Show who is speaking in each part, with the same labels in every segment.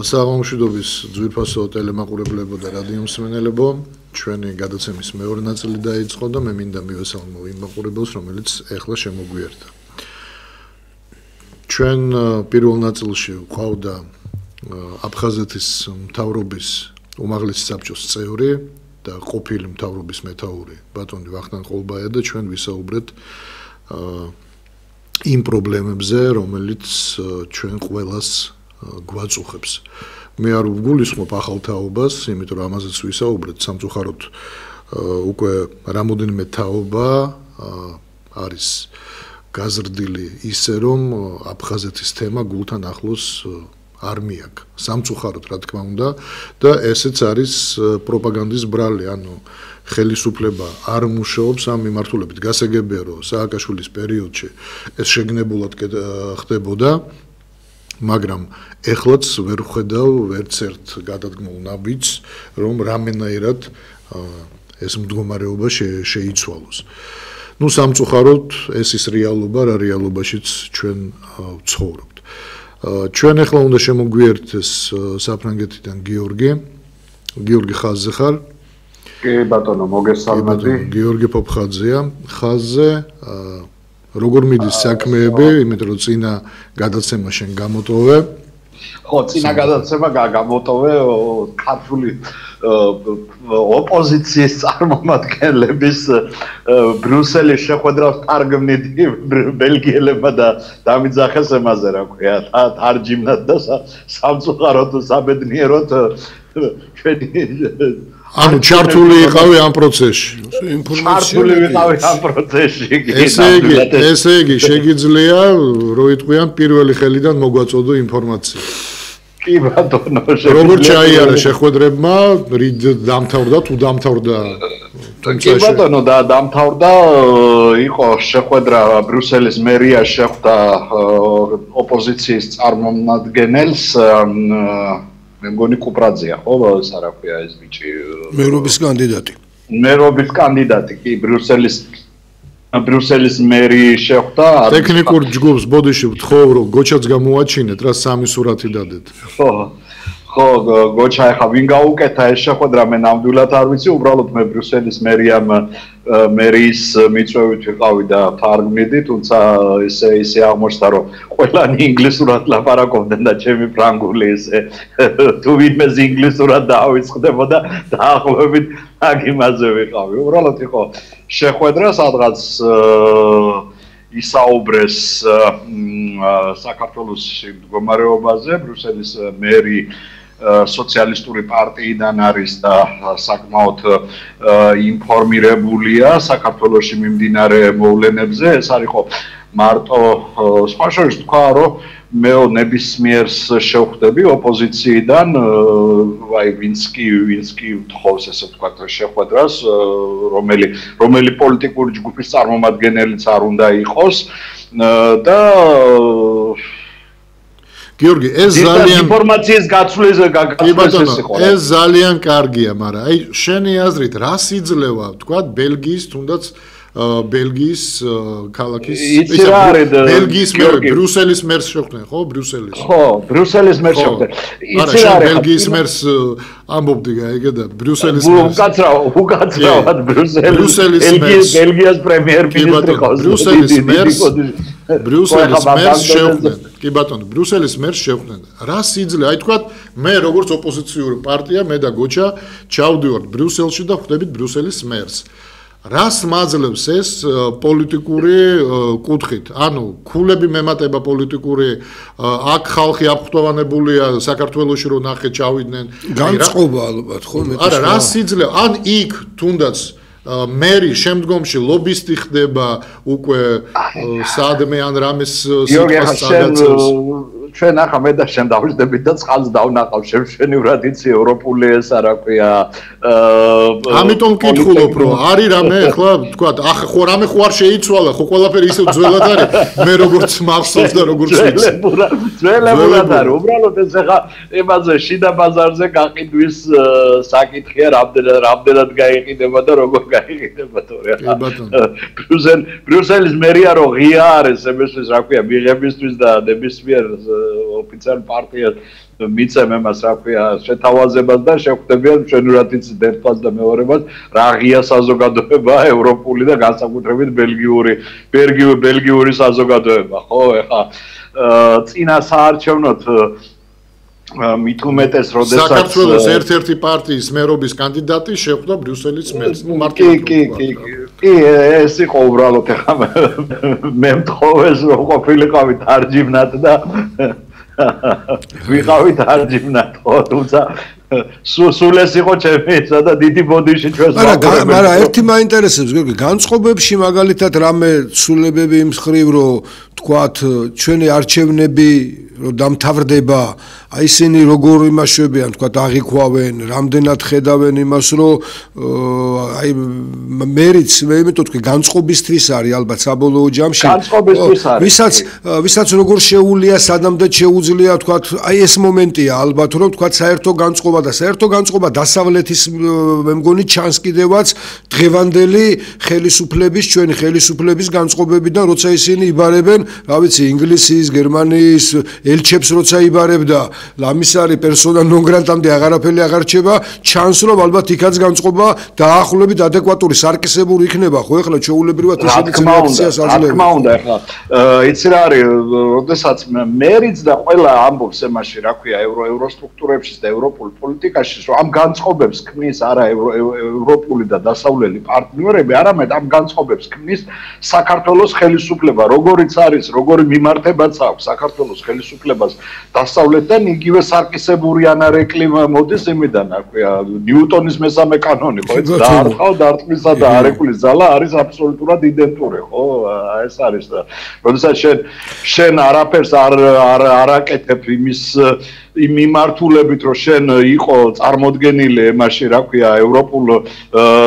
Speaker 1: საღამოშვიდობის ძვირფასო ტელემაყურებლებო და რადიო მსმენელებო, ჩვენი გადაცემის მეორე ნაწილი დაიწყო და მე მინდა მივესალმო იმ მაყურებელს, რომელიც ეხლა შემოგვიერთდა. ჩვენ პირველ ნაწილში ვყავდა აფხაზეთის მთავრობის უმაღლესი საბჭოს წევრი და ყოფილი მთავრობის მეთაური ბატონი ვახტანგ ყოლბაია და ჩვენ ვისაუბრეთ იმ პრობლემებზე, რომელიც ჩვენ ყველას გვაწუხებს. მე არ ვგულისხმობ ახალ თაობას, იმიტომ რომ ამაზეც ვისაუბრეთ, სამწუხაროდ უკვე რამოდენიმე თაობა არის გაზრდილი ისე, რომ აფხაზეთის თემა გულთან ახლოს არ მიაქვს. სამწუხაროდ, რა თქმა უნდა, და ესეც არის პროპაგანდის ბრალი, ანუ ხელისუფლება არ მუშაობს ამ მიმართულებით. გასაგებია, რომ სააკაშვილის პერიოდში ეს შეგნებულად ხდებოდა, მაგრამ ეხლაც ვერ ვხედავ ვერც ერთ გადადგმულ ნაბიჯს, რომ რამენაირად ეს მდგომარეობა შეიცვალოს. ნუ სამწუხაროდ ეს ის რეალობა, რა რეალობაშიც ჩვენ ვცხოვრობთ. ჩვენ ეხლა უნდა შემოგვიერთდეს საფრანგეთიდან გიორგი ხაზზე ხარ?
Speaker 2: კი ბატონო, მოგესალმები.
Speaker 1: გიორგი ფოფხაძეა. ხაზზე როგორ მიდის საქმეები, იმიტომ რომ წინა გადაცემა შენ გამოტოვე?
Speaker 2: ხო, წინა გადაცემა გამოტოვე ქართული ოპოზიციის წარმომადგენლების ბრიუსელის შეხვედრას თარგმნიდი ბელგიელებმა და დამიძახეს ემაზე, რა ქვია, თარჯიმნად და სამწუხაროდ საბედნიეროდ ჩვენი
Speaker 1: ანუ ჩართული იყავი ამ პროცესში.
Speaker 2: ჩართული ვიყავი ამ პროცესში.
Speaker 1: ესე იგი, შეგიძლია, რო იტყვიან, პირველი ხელიდან მოგვაწოდო ინფორმაცია.
Speaker 2: კი ბატონო,
Speaker 1: როგორ ჩაიარა შეხვედრებმა, რით დამთავრდა, თუ დამთავრდა?
Speaker 2: კი ბატონო, დამთავრდა, იყო შეხვედრა ბრიუსელის მერია შეხვდა ოპოზიციის წარმომადგენელს მე მგონი კუპრაძეა, ხო, ეს არა ქვია ეს ბიჭი.
Speaker 3: მერობის კანდიდატი.
Speaker 2: მერობის კანდიდატი, კი, ბრიუსელის მერი შეხვდა.
Speaker 1: ტექნიკურ ჯგუფს ბოდიში ვთხოვ, რომ გოჩაც გამოაჩინეთ, რა სამი სურათი დადეთ.
Speaker 2: ხო, გოჩა ახლა ვინ გაუკეთა ეს შეხვედრა, მე ნამდვილად არ ვიცი, უბრალოდ მე ბრიუსელის მერიის მიწვევით ვიყავი და თარგმნიდი, თუმცა ისე აღმოჩნდა, რომ ყველანი ინგლისურად ლაპარაკობდნენ და ჩემი ფრანგული ისე თუ ვინმეს ინგლისურად დაავიწყდებოდა, დაახლოებით აქ იმაზე ვიყავი. უბრალოდ იყო შეხვედრა, სადღაც ისაუბრეს საქართველოს მდგომარეობაზე, ბრიუსელის მერი სოციალისტური პარტიიდან არის და საკმაოდ ინფორმირებულია საქართველოში მიმდინარე მოვლენებზე. ეს არ იყო მარტო სხვა შორის თქვა, რომ მე ნებისმიერს შევხვდები ოპოზიციიდან, აი ვინც კი თხოვს ესე ვთქვათ შეხვედრას, რომელი პოლიტიკური ჯგუფის წარმომადგენელიც არ უნდა იყოს და
Speaker 1: გიორგი, ეს ძალიან
Speaker 2: ინფორმაციის გაცვლის
Speaker 1: იყო. ეს ძალიან კარგია, მაგრამ აი შენი აზრით რა სიძლევა, ვთქვათ, ბელგიის თუნდაც ბელგიის ქალაქის ბელგიის ბრიუსელის მერს შეხვდნენ, ხო, ბრიუსელის?
Speaker 2: ხო, ბრიუსელის მერს შეხვდნენ.
Speaker 1: იცი რა ბელგიის მერს ამბობდი, ეგე და ბრიუსელის მერს.
Speaker 2: უკაცრავად ბრიუსელის ბელგიის პრემიერ-მინისტრი ყავს.
Speaker 1: ბრიუსელის მერს შეხვდნენ. კი ბატონო, ბრიუსელის მერს შეხვდნენ. რა სიძლია, აი თქვათ, მე როგორც ოპოზიციური პარტია, მე და გოჩა ჩავდივართ ბრიუსელში და ხვდებით ბრიუსელის მერს. რას მაძლევს ეს პოლიტიკური კუთხით? ანუ ქულები მემატება პოლიტიკური, აქ ხალხი აფრთხილებულია საქართველოში რომ ნახე ჩავიდნენ.
Speaker 3: განწყობა ალბათ, ხო?
Speaker 1: არა, რა სიძლია? ან იქ თუნდაც მერი შემდგომში ლობისტი ხდება უკვე საადმე ან რამეს სიტყვას წაგაცევს.
Speaker 2: ჩვენ ახლა მე და შენ დავждებით და წყალს დავნახავ შემშვენივრად იცი ევროპული ეს არა ქვია
Speaker 1: ამიტომ ვკითხულობ რომ არის რამე ახლა თქვა ხო რამე ხო არ შეიცვალა ხო ყველაფერი ისევ ძველად არის მე როგორც მახსოვს და როგორც ვიცი
Speaker 2: ძველად არის უბრალოდ ეს ახლა იმაზე შიდა ბაზარზე გაყიდვის საკითხია რამდენად გაიყიდება და როგორ გაიყიდება თორე ბრიუსელის მერია რო ღია არის ესმისთვის რა ქვია მიღებისთვის და ნებისმიერ ოფიციალურ პარტიას მიწემ εμას რა ქვია შეთავაზებას და შეხვდებიან მშვენივრად იცით ერთმანეთს და მეორებას რა ღია საზოგადოება ევროპული და განსაკუთრებით ბელგიური საზოგადოება ხო ეხა წინა საარჩევნოდ მით უმეტეს როდესაც
Speaker 1: საქართველოს ერთ-ერთი პარტიის მერობის კანდიდატი შეხვდა ბრიუსელის მერს.
Speaker 2: კი, ეს იყო უბრალოდ ეხლა მე მთხოვეს რომ ყოფილიყავი თარჯიმნად და ვიყავი თარჯიმნად ხო თუმცა სულ ეს იყო ჩემი ისა და დიდი ბოდიში ჩვენს
Speaker 3: მაგრამ ერთი მაინტერესებს გიორგი განწყობებში მაგალითად რამე ცვლილებები იმ მხრივ რომ თქვათ ჩვენი არჩევნები რომ დამთავრდება აი ისინი როგორ იმაშვებიან თქვათ აღიქვავენ რამდენად ხედავენ იმას რომ აი მერიც მე იმიტომ თქვი განწყობისთვის არის ალბათ საბოლოო ჯამში
Speaker 2: განწყობისთვის არის
Speaker 3: ვისაც როგორ შეუულია სადამდე შეუძლია თქვათ აი ეს მომენტია ალბათ რომ თქვათ საერთო განწყობა დასავლეთის მე მგონი ჩანს კიდევაც დღევანდელი ხელისუფლების ჩვენი ხელისუფლების განწყობებიდან როცა ისინი იბარებენ რა ვიცი ინგლისის გერმანიის ელჩებს როცა იბარებდა ლამისარი პერსონა ნონ გრატამდე აღარაფერი აღარ რჩება ჩანს რომ ალბათ იქაც განწყობა დაახლოებით ადეკვატური სარკისებური იქნება ხო ეხლა ჩვეულებრივად ისინი რეაქციას აძლევენ
Speaker 2: რა თქმა უნდა ეხლა იცი რა არის როდესაც მერიც და ყველა ამბობს ემაში რა ქვია ევროსტრუქტურებში და ევროპულ პოლიტიკაში რომ ამ განწყობებს ქმნის არა ევროპული და დასავლელი პარტნიორები არამედ ამ განწყობებს ქმნის საქართველოს ხელისუფლება როგორიც არის როგორი მიმართებაც აქვს საქართველოს ხელისუფლებას დასავლეთიდან იგივე სარკისებური ანარეკლი მოდის იმიდან რა ქვია ნიუტონის მესამე კანონი ხო ეს დაარყავ დარტყმისა და არეკვლის ძალა არის აბსოლუტურად იდენტური ხო ეს არის და როდესაც შენ არაფერს არ აკეთებ იმის იმ მიმართულებით რომ შენ იყო წარმოდგენილი ემაში რა ქვია ევროპულ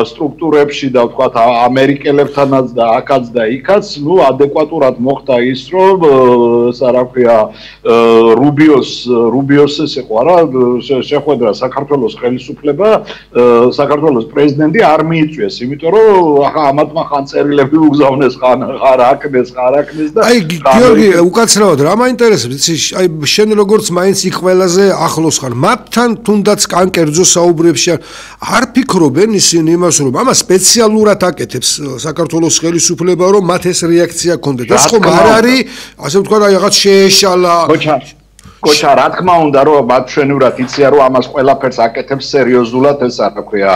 Speaker 2: სტრუქტურებში და ვთქვათ ამერიკელებთანაც და აქაც და იქაც ნუ ადეკვატურად მოხდა ის რომ რა ქვია რუბიოს ეს იყო არა შეხვედრა საქართველოს ხელისუფლება საქართველოს პრეზიდენტი არ მიიწვიეს იმიტომ რომ ახლა ამათმა ხანწერილები უგზავნეს ხარ აკნეს და
Speaker 3: აი გიორგი უკაცრავად რა მაინტერესებს იცი აი შენ როგორც მაინც იქ ყველაზე ახლოს ხარ მათთან თუნდაც კანკერძო საუბრებში არ ფიქრობენ ისინი იმას რომ ამას სპეციალურად აკეთებს საქართველოს ხელისუფლება რომ მათ ეს რეაქცია ქონდეთ ეს ხომ არ არის ასე ვთქვა აი რაღაც შეეშალა
Speaker 2: კოჩა რა თქმა უნდა რომ მათ ჩვენურად იციან რომ ამას ყველაფერს აკეთებს სერიოზულად ეს რა ქვია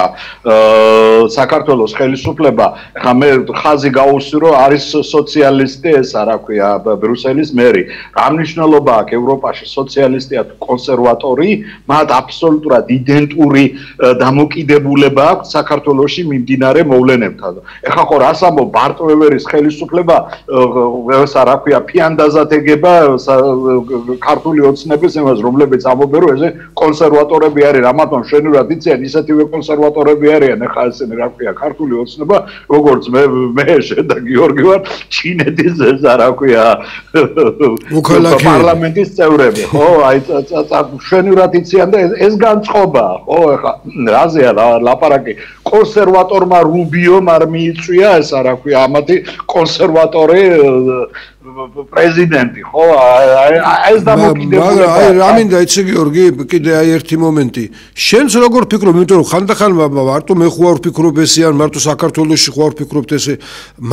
Speaker 2: საქართველოს ხელისუფლება ხა მე ხაზი გაუსვი რომ არის სოციალისტი ეს რა ქვია ბრიუსელის მერი რა მნიშვნელობა აქვს ევროპაში სოციალისტია თუ კონსერვატორი მათ აბსოლუტურად იდენტური დამოკიდებულება აქვს საქართველოში მიმდინარე მოვლენებთან ეხლა ხო რას ამბობ ბარტ ვებერის ხელისუფლება ეს რა ქვია ფიანდაზად ეგება ქართული ოცნების იმას რომლებიც ამბობენ რომ ეს კონსერვატორები არის რამათონ შენურად იციან ისეთივე კონსერვატორები არიან ეხლა ესენი რა ქვია ქართული ოცნება როგორც მე შენ და გიორგი ვარ ჩინეთის ეს რა ქვია პარლამენტის წევრები ხო აი შენურად იციან და ეს განწყობაა ხო ეხლა რაზეა ლაპარაკი კონსერვატორმა რუბიომ არ მიიწვია ეს რა ქვია ამათი კონსერვატორი პრეზიდენტი ხო ეს დამოკიდებულება
Speaker 3: აი რა მინდა იცი გიორგი კიდე აი ერთი მომენტი შენს როგორ ფიქრობ იმიტომ რომ ხანდახან მარტო მე ხო არ ვფიქრობ ესე ან მარტო საქართველოში ხო არ ვფიქრობთ ესე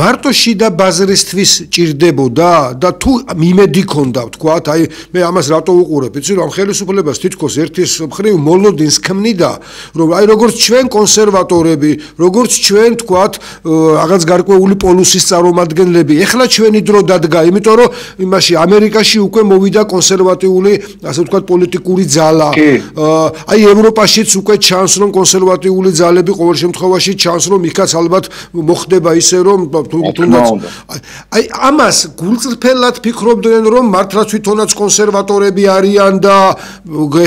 Speaker 3: მარტო შიდა ბაზრისთვის ჭირდებოდა და თუ იმედი ქონდა ვთქვათ აი მე ამას რატო უყურებ იცი რომ ხელისუფლებას თითქოს ერთის მხრივ მოლოდინს ქმნიდა რომ აი როგორც ჩვენ კონსერვატორები როგორც ჩვენ ვთქვათ რაღაც გარკვეული პოლუსის წარმომადგენლები ეხლა ჩვენი დრო დადგა იმიტომ რომ იმაში ამერიკაში უკვე მოვიდა კონსერვატიული ასე ვთქვათ პოლიტიკური ძალა აი ევროპაშიც უკვე ჩანს რომ კონსერვატიული ძალები ყოველ შემთხვევაში ჩანს რომ იქაც ალბათ მოხდება ისე რომ თუნდაც აი ამას გულწრფელად ფიქრობდნენ რომ მართლა თვითონაც კონსერვატორები არიან და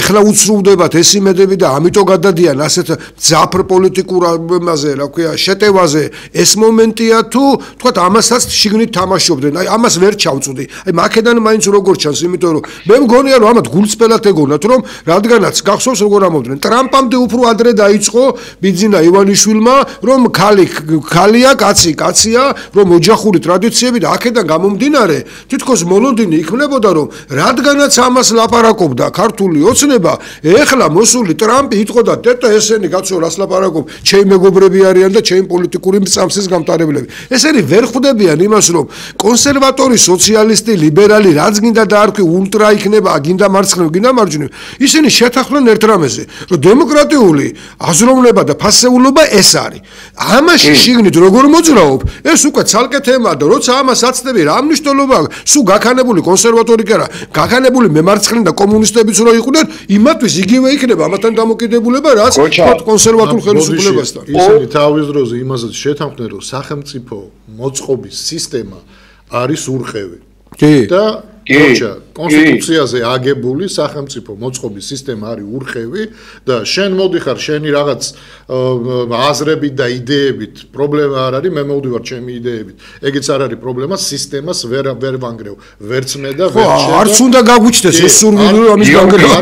Speaker 3: ეხლა უცრუვდებათ ეს იმედები და ამიტომ გადადიან ასეთ ძაფრ პოლიტიკურ ამაზე რა ქვია შეტევაზე ეს მომენტია თუ ვთქვათ ამასაც შიგნით თამაშობდნენ აი ამას ვერ ვერ ჩავწვდი. აი მაქედან მაინც როგორ ჩანს, იმიტომ რომ მე მგონია რომ ამათ გულწრფელად ეგონათ რომ რადგანაც გახსოვს როგორ ამოვდნენ. ტრამპამდე უფრო ადრე დაიწყო ბიძინა ივანიშვილმა რომ ქალია, კაცია, რომ ოჯახური ტრადიციები და აქედან გამომდინარე თითქოს მოლოდინი იქნებოდა რომ რადგანაც ამას ლაპარაკობდა ქართული ოცნება, ეხლა მოსული ტრამპი იტყოდა დედა ესენი კაცო რას ლაპარაკობ, ჩემი მეგობრები არიან და ჩემი პოლიტიკური მწამსის გამტარებლები. ესენი ვერ ხვდებიან იმას რომ კონსერვატორი, სოციალისტი, ლიბერალი, რაც გინდა დაარქვი, ულტრა იქნება, გინდა მარცხნივ, გინდა მარჯვნივ. ისინი შეთანხმდნენ ერთ რამეზე, რომ დემოკრატიული აზროვნება და ფასეულობა ეს არის. ამაში შიგნით როგორ მოძრაობ, ეს უკვე ცალკე თემაა და როცა ამას აცდები, რა მნიშვნელობა აქვს? სულ გაქანებული კონსერვატორი კი არა, გაქანებული მემარცხნე და კომუნისტებიც რო იყვნენ, იმათთვის იგივე იქნება ამათთან დამოკიდებულება, რაც კონსერვატულ ხელისუფლებასთან.
Speaker 1: ისინი თავის დროზე იმასაც შეთანხმდნენ, რომ სახელმწიფო მოწყობის სისტემა არის ურყევი. და კონსტიტუციაზე აგებული სახელმწიფო მოწყობის სისტემა არის ურყევი და შენ მოდიხარ შენი რაღაც აზრებით და იდეებით, პრობლემა არ არის, მე მოვდივარ ჩემი იდეებით. ეგეც არ არის პრობლემა, სისტემას ვერ ვანგრევ, ვერც მე და ვერც შენ.
Speaker 3: არც უნდა გაგუჩნდეს ეს სურვილი რომ ამის განგრევა.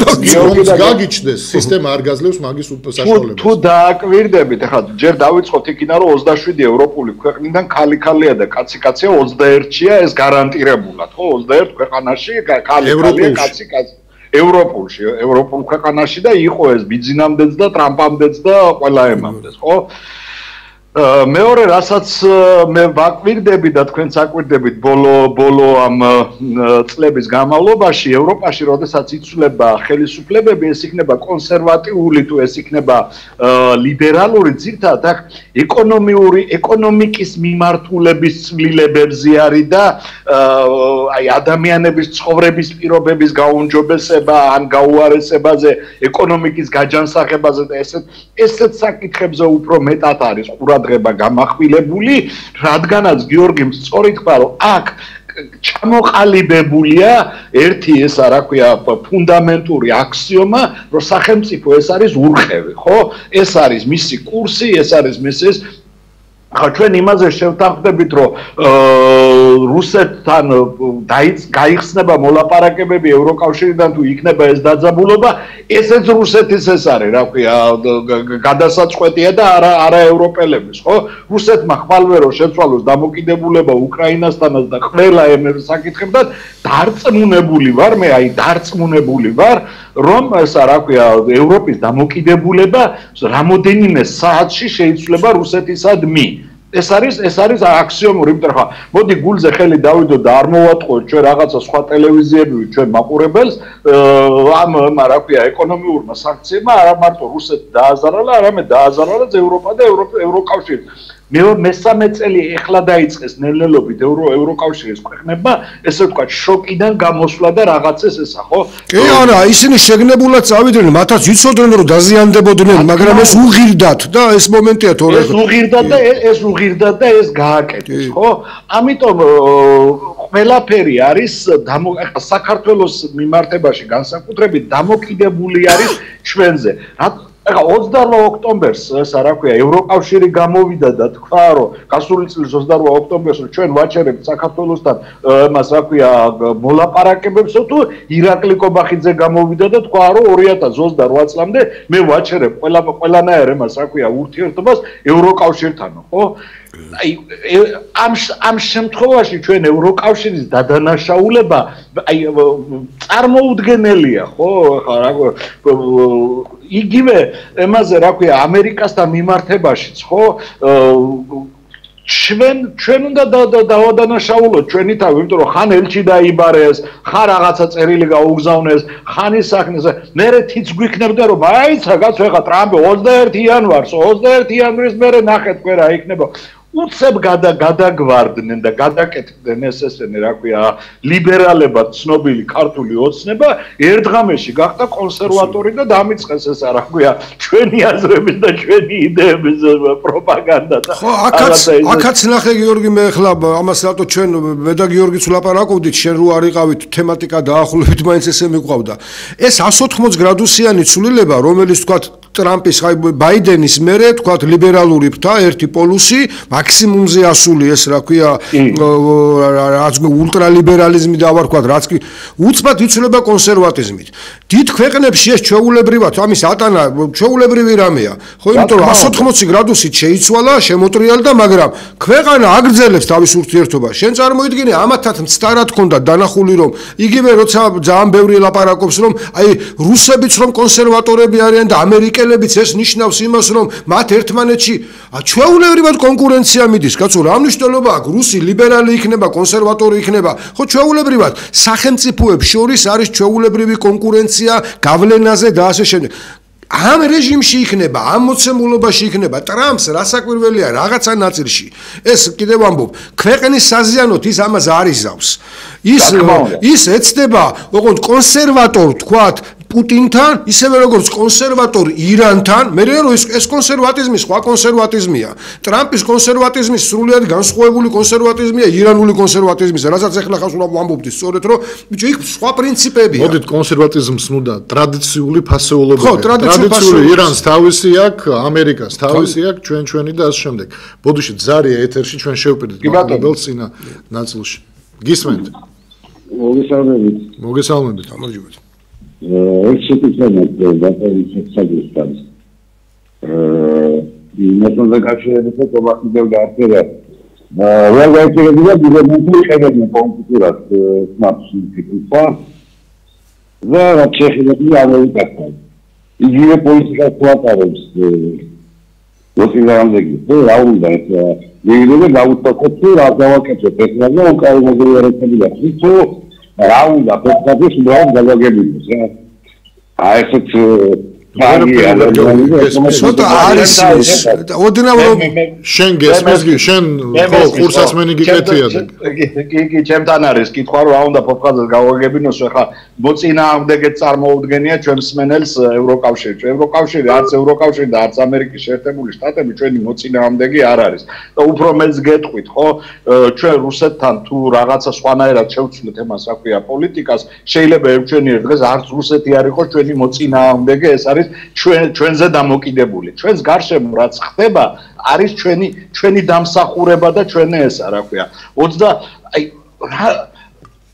Speaker 1: გაგიჩნდეს, სისტემა არ გაძლევს მაგის საშუალებას.
Speaker 2: თუ დააკვირდებით, ახლა ჯერ დავიწყოთ იქიდან რომ 27 ევროპული ქვეყნიდან ქალი-ქალია და კაცი-კაცია 21-ია, ეს გარანტირებულად, ხო, 21 ქვეყანაში ქალი-ქალია, კაცი-კაცი. ევროპულ ქვეყანაში და იყო ეს ბიძინამდეც და ტრამპამდეც და ყველა ემამდეც, ხო? მეორე რასაც მე ვაკვირდები და თქვენც აკვირდებით ბოლო ამ წლების განმავლობაში ევროპაში როდესაც იცვლება ხელისუფლებები ეს იქნება კონსერვატიული თუ ეს იქნება ლიბერალური ძირთად აქ ეკონომიკის მიმართულების ცვლილებებზე არის და აი ადამიანების ცხოვრების პირობების გაუმჯობესება ან გაუარესებაზე ეკონომიკის გაჯანსაღებაზე და ესეთ საკითხებზე უფრო მეტად არის ყურადღება გამახვილებული, რადგანაც გიორგიმ სწორად თქვა, რომ აქ ჩამოყალიბებულია ერთი ესა რა ქვია ფუნდამენტური აქსიომა, რომ სახელმწიფო ეს არის ურყევი, ხო? ეს არის მისი კურსი, ეს არის მისი ხა ჩვენ იმაზე შევთანხმდებით, რომ რუსეთთან გაიხსნება მოლაპარაკებები ევროკავშირიდან თუ იქნება ეს დაძაბულობა, ესეც რუსეთის ეს არის, რა ქვია, გადასაწყვეტია და არა ევროპელების, ხო? რუსეთმა ხვალვერო შეცვალოს დამოკიდებულება უკრაინასთანაც და ყველა საკითხებთან დარწმუნებული ვარ, მე აი დარწმუნებული ვარ, რომ ესა რა ქვია, ევროპის დამოკიდებულება რამოდენიმე საათში შეიცვლება რუსეთისადმი. ეს არის აქსიომური, იმიტომ რომ მოდი გულზე ხელი დავიდო და არ მოვატყუოთ ჩვენ რაღაცა სხვა ტელევიზიები ჩვენ მაყურებელს ამ რა ქვია ეკონომიურმა სანქციებმა არა მარტო რუსეთი დააზარალა, არამედ დააზარალა ევროპა და ევროკავშირი. მესამე წელი ეხლა დაიწყეს ნელ-ნელობით ევროკავშირის ქვეყნებმა ესე ვთქვათ შოკიდან გამოსვლა და რაღაცას ესა ხო?
Speaker 3: კი არა, ისინი შეგნებულად წავიდნენ, მათაც იცოდნენ რომ დაზიანდებოდნენ, მაგრამ ეს უღირდათ და ეს მომენტია თორე
Speaker 2: ეს უღირდათ და ეს გააკეთეს, ხო? ამიტომ ყველაფერი არის საქართველოს მიმართებაში განსაკუთრებით დამოკიდებული არის ჩვენზე. ეხლა 28 ოქტომბერს ესა რა ქვია ევროკავშირი გამოვიდა და თქვა რომ გასული წლის 28 ოქტომბერს ჩვენ ვაჩერებთ საქართველოსთან მას რა ქვია მოლაპარაკებებს თუ ირაკლი კობახიძე გამოვიდა და თქვა რომ 2028 წლამდე მე ვაჩერებ ყველანაირ εμას რა ქვია ურთიერთობას ევროკავშირთან, ხო? აი ამ შემთხვევაში ჩვენ ევროკავშირის დადანაშაულება აი წარმოუდგენელია, ხო? ახლა იგივე ემაზე რა ქვია ამერიკასთან მიმართებაშიც, ხო? ჩვენ უნდა დავადანაშაულოთ ჩვენი თავი, იმიტომ რომ ხან ელჩი დაიბარეს, ხან რაღაცა წერილი გაუგზავნეს, ხან ის საქმეს, მერე თიც გვიქნებდა რომ აიცა კაცო ეხა ტრამპი 21 იანვარს, 21 იანვრის მერე ნახეთ თქვენ რა იქნება. უცებ გადაგვარდნენ და გადაკეთდნენ ესენი რა ქვია ლიბერალებად ცნობილი ქართული ოცნება ერთღამეში გახდა კონსერვატორი და დამიწყეს ესა რა ქვია ჩვენი აზრების და ჩვენი იდეების პროპაგანდა და
Speaker 3: ხო აქაც ნახე გიორგი მე ახლა ამას რატო ჩვენ მე და გიორგიც ვლაპარაკობდით შენ რო არიყავით თემატიკა დაახლოებით მაინც ესე მიყვავდა ეს 180 გრადუსიანი ცვლილება რომელიც თქვა ტრამპის ბაიდენის მერე თქვათ ლიბერალური ფრთა ერთი პოლუსი მაქსიმუმზე ასული ეს რა ქვია რაც ულტრალიბერალიზმი დავარქვათ რაც კი უცბად იცვლება კონსერვატიზმით დიდ ქვეყნებში ეს ჩვეულებრივად ამის ატანა ჩვეულებრივი რამეა ხო იმიტომ რომ 180 გრადუსით შეიცვალა შემოტრიალდა მაგრამ ქვეყანა აგრძელებს თავის ურთიერთობას შენ წარმოიდგინე ამათაც მცდარად ქონდა დანახული რომ იგივე როცა ძალიან ბევრი ლაპარაკობს რომ აი რუსებიც რომ კონსერვატორები არიან და ამერიკელებიც ეს ნიშნავს იმას რომ მათ ერთმანეთში ჩვეულებრივად კონკურენცია მიდის კაცო რა მნიშვნელობა აქვს რუსი ლიბერალი იქნება კონსერვატორი იქნება ხო ჩვეულებრივად სახელმწიფოებს შორის არის ჩვეულებრივი კონკურენცია გავლენაზე და ასე შემდეგ ამ რეჟიმში იქნება ამ მოცემულობაში იქნება ტრამპს რასაკვირველია რაღაცა ნაწილში ეს კიდევ ვამბობ ქვეყნის საზიანოთ ის ამას არ იზავს ის ეცდება ოღონდ კონსერვატორ თქვათ პუტინთან ისევე როგორც კონსერვატორ ირანთან მე რომ ეს კონსერვატიზმი სხვა კონსერვატიზმია ტრამპის კონსერვატიზმი სრულიად განსხვავებული კონსერვატიზმია ირანული კონსერვატიზმის რასაც ახლა ხავს ვამბობთ სწორედ რომ ბიჭო იქ სხვა პრინციპებია
Speaker 1: მოდით კონსერვატიზმს ნუ და ტრადიციული ფასეულობაა ხო ტრადიციული ირანს თავისი აქვს ამერიკას თავისი აქვს ჩვენი და ასე შემდეგ ბოდიში ზარია ეთერში ჩვენ შევპირდით მოგებელს წინა ნაწილში გისმენთ მოგესალმებით
Speaker 4: გამარჯობათ ეს შეტყობინებდა დაპოვიცეთ საგუსტად. იმასთან კავშირებით თომასიდევ გააწერა. რა გაიწერებია ბიზნესის შედეგი კონკრეტულად სნაპში ფიქრობა. და რა შეიძლება ამერიკასთან. იგივე პოლიტიკას ვატარებს რუსეთამდე რა უნდა ეს იგივე გაუწევთ რა გავაკეთოთ ეს რა უკანონო რა თუ რა უნდა ფოტოების უბრალოდ გავაგებინოს რა აი ესეც
Speaker 3: ცოტა არის ოდნავ რომ
Speaker 1: შენ გესმის შენ ხო ხურსასმენი გიკეთია
Speaker 2: კი ჩემთან არის კითხვა რომ რა უნდა ფოტოხაზას გავაგებინოს ხა მოწინააღმდეგე წარმოუდგენია ჩვენ მსმენელს ევროკავშირი არც ევროკავშირი და არც ამერიკის შეერთებული შტატები ჩვენი მოწინააღმდეგე არ არის და უფრო მეც გეტყვით ხო ჩვენ რუსეთთან თუ რაღაცა სხვანაირად შევცვლით εμას რა ქვია პოლიტიკას შეიძლება ერთჩვენიერ დღეს არც რუსეთი არ იყოს ჩვენი მოწინააღმდეგე ეს არის ჩვენზე დამოკიდებული ჩვენს გარშემო რაც ხდება არის ჩვენი დამსახურება და ჩვენი ესა რა ქვია 20 აი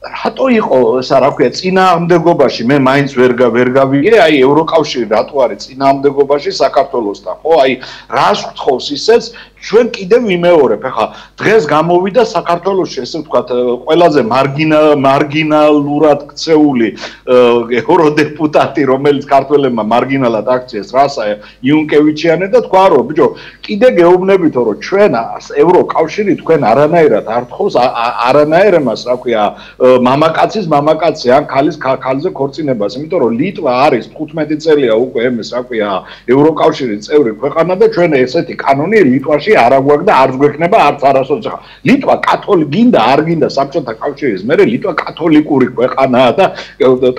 Speaker 2: რატო იყო ესა რა ქვია წინააღმდეგობაში მე მაინც ვერ გავიგე აი ევროკავშირი რატო არის წინააღმდეგობაში საქართველოსთან ხო აი რას ვთხოვს ისეც ჩვენ კიდევ ვიმეორებ ახლა დღეს გამოვიდა საქართველოში ესე ვთქვათ ყველაზე მარგინალურად ქცეული ევროდეპუტატი რომელიც ქართველებმა მარგინალად აქციეს რასა იუნკევიჩიანი და თქვა რომ ბიჭო კიდე გეუბნებითო რომ ჩვენ ევროკავშირი თქვენ არანაირად არ თხოვს არანაირ εμას რა ქვია მამაკაცი ან ქალზე ქორწინებას იმიტომ რომ ლიტვა არის 15 წელია უკვე εμეს რა ქვია ევროკავშირის წევრი ქვეყანა და ჩვენ ესეთი კანონი ლიტვაში არ აგვაქვს და არც გვექნება არც არასოდეს ხა ლიტვა კათოლიკე გინდა არ გინდა საბჭოთა კავშირის მერე ლიტვა კათოლიკური ქვეყანაა და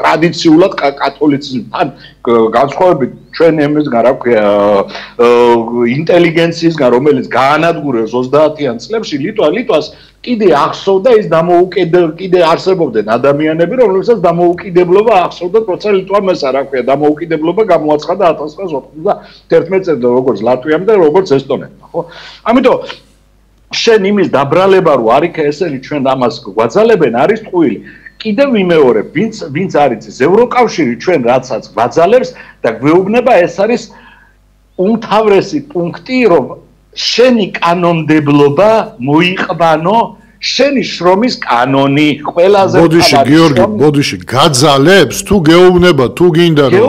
Speaker 2: ტრადიციულად კათოლიციზმთან განსხვავებით ჩვენ εμისგან რა ქვია ინტელიგენციისგან რომელიც გაანადგურეს 30-იან წლებში ლიტვას კიდე ახსოვდა ის კიდე არსებობდნენ ადამიანები რომლებსაც დამოუკიდებლობა ახსოვდა როცა ლიტვამ ესა რა ქვია დამოუკიდებლობა გამოაცხადა 1991 წელს როგორც ლატვიამ და როგორც ესტონეთმა ხო ამიტომ შენ იმის დაბრალება რო არ იქა ესენი ჩვენ ამას გვაძალებენ არის ტყუილი კიდევ ვიმეორებ ვინც არის ეს ევროკავშირი ჩვენ რაცაც გვაძალებს და გვეუბნება ეს არის უმთავრესი პუნქტი რომ შენი კანონმდებლობა მოიყვანო შენი შრომის კანონი ყველაზე
Speaker 1: ბოდიში გაძალებს თუ გეუბნება თუ გინდა რომ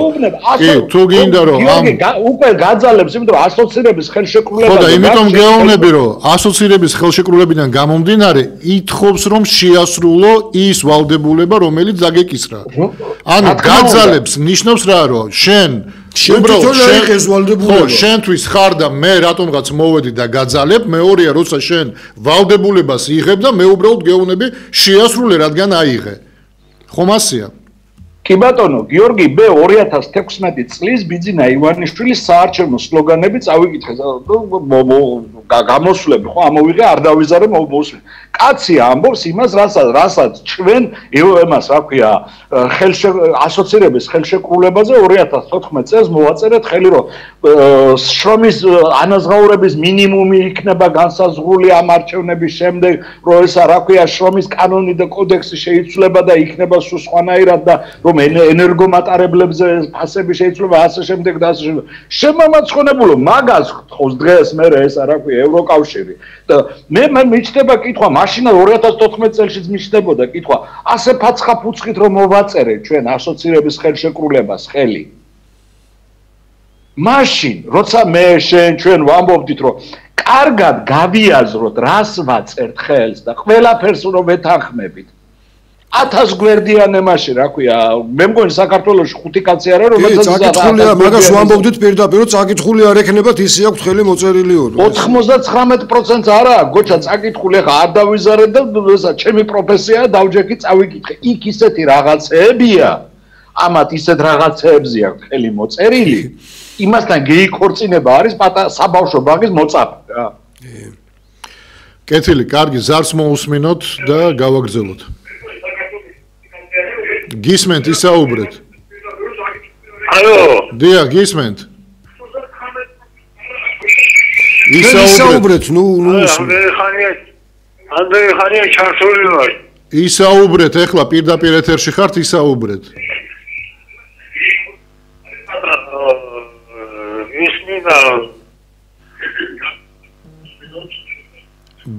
Speaker 2: უკვე გაძალებს იმიტომ რომ ასოცირების ხელშეკრულება
Speaker 1: ხო და იმიტომ გეუბნები რომ ასოცირების ხელშეკრულებიდან გამომდინარე ითხოვს რომ შეასრულო ის ვალდებულება რომელიც დაგეკისრა ანუ გაძალებს ნიშნავს რა რომ შენ შენთვის ხარ და მე რატომღაც მოვედი და გაძალებ მეორეა როცა შენ ვალდებულებას იღებ და მე უბრალოდ გეუბნები შეასრულე რადგან აიღე ხომ ასეა
Speaker 2: კი ბატონო გიორგი მე 2016 წლის ბიძინა ივანიშვილის საარჩევნო სლოგანები წავიკითხე გამოსვლები ხო ამოვიღე არ დავიზარე მოვსვი კაცი ამბობს იმას, რასაც ჩვენ იმას, რა ქვია, ასოცირების ხელშეკრულებაზე 2014 წელს მოვაწერეთ ხელი, რომ შრომის ანაზღაურების მინიმუმი იქნება განსაზღვრული ამ არჩევნების შემდეგ, რომ ესა, რა ქვია, შრომის კანონი და კოდექსი შეიცვლება და იქნება სულ სხვანაირად და რომ ენერგომატარებლებზე ფასები შეიცვლება ასე შემდეგ და ასე შემდეგ. შემამაცხონებულო მაგას ხავს დღეს მე ესა, რა ქვია, ევროკავშირი. და მე მიჩნდება კითხვა, მაშინ 2014 წელშიც მიჩნდებოდა კითხვა, ასე ფაცხა ფუცხით რომ მოვაწერეთ ჩვენ ასოცირების ხელშეკრულებას ხელი. მაშინ, როცა მე ჩვენ ვამბობდით, რომ კარგად გავიაზროთ, რას ვაწერთ ხელს და ყველაფერს რომ ვეთანხმებით. 1000 გვერდიან ემაში, რა ქვია, მე მგონი საქართველოში 5 კაცი არა, რომელსაც
Speaker 3: წაკითხულია, მაგას ვამბობდით პირდაპირ, რომ წაკითხული არ ექნებათ, ისე აქვს ხელი მოწერილი.
Speaker 2: 99% არა, გოჩა წაკითხული, ხა არ დავიზარეთ და ესა ჩემი პროფესიაა, დავჯექი წავიკითხე. იქ ისეთი რაღაცეებია, ამათ ისეთ რაღაცეებზე აქვს ხელი მოწერილი. იმასთან გეიქორწინება არის საბავშვო ბაღის მოწაფე რა.
Speaker 1: კეთილი, კარგი, ზარს მოусმინოთ და გავაგრძელოთ. გისმენთ ისაუბრეთ.
Speaker 5: ალო.
Speaker 1: დიახ, გისმენთ.
Speaker 3: ისაუბრეთ, ნუ
Speaker 5: ანდრე ხანია ჩართული ვარ.
Speaker 1: ისაუბრეთ, ეხლა პირდაპირ ეთერში ხართ, ისაუბრეთ.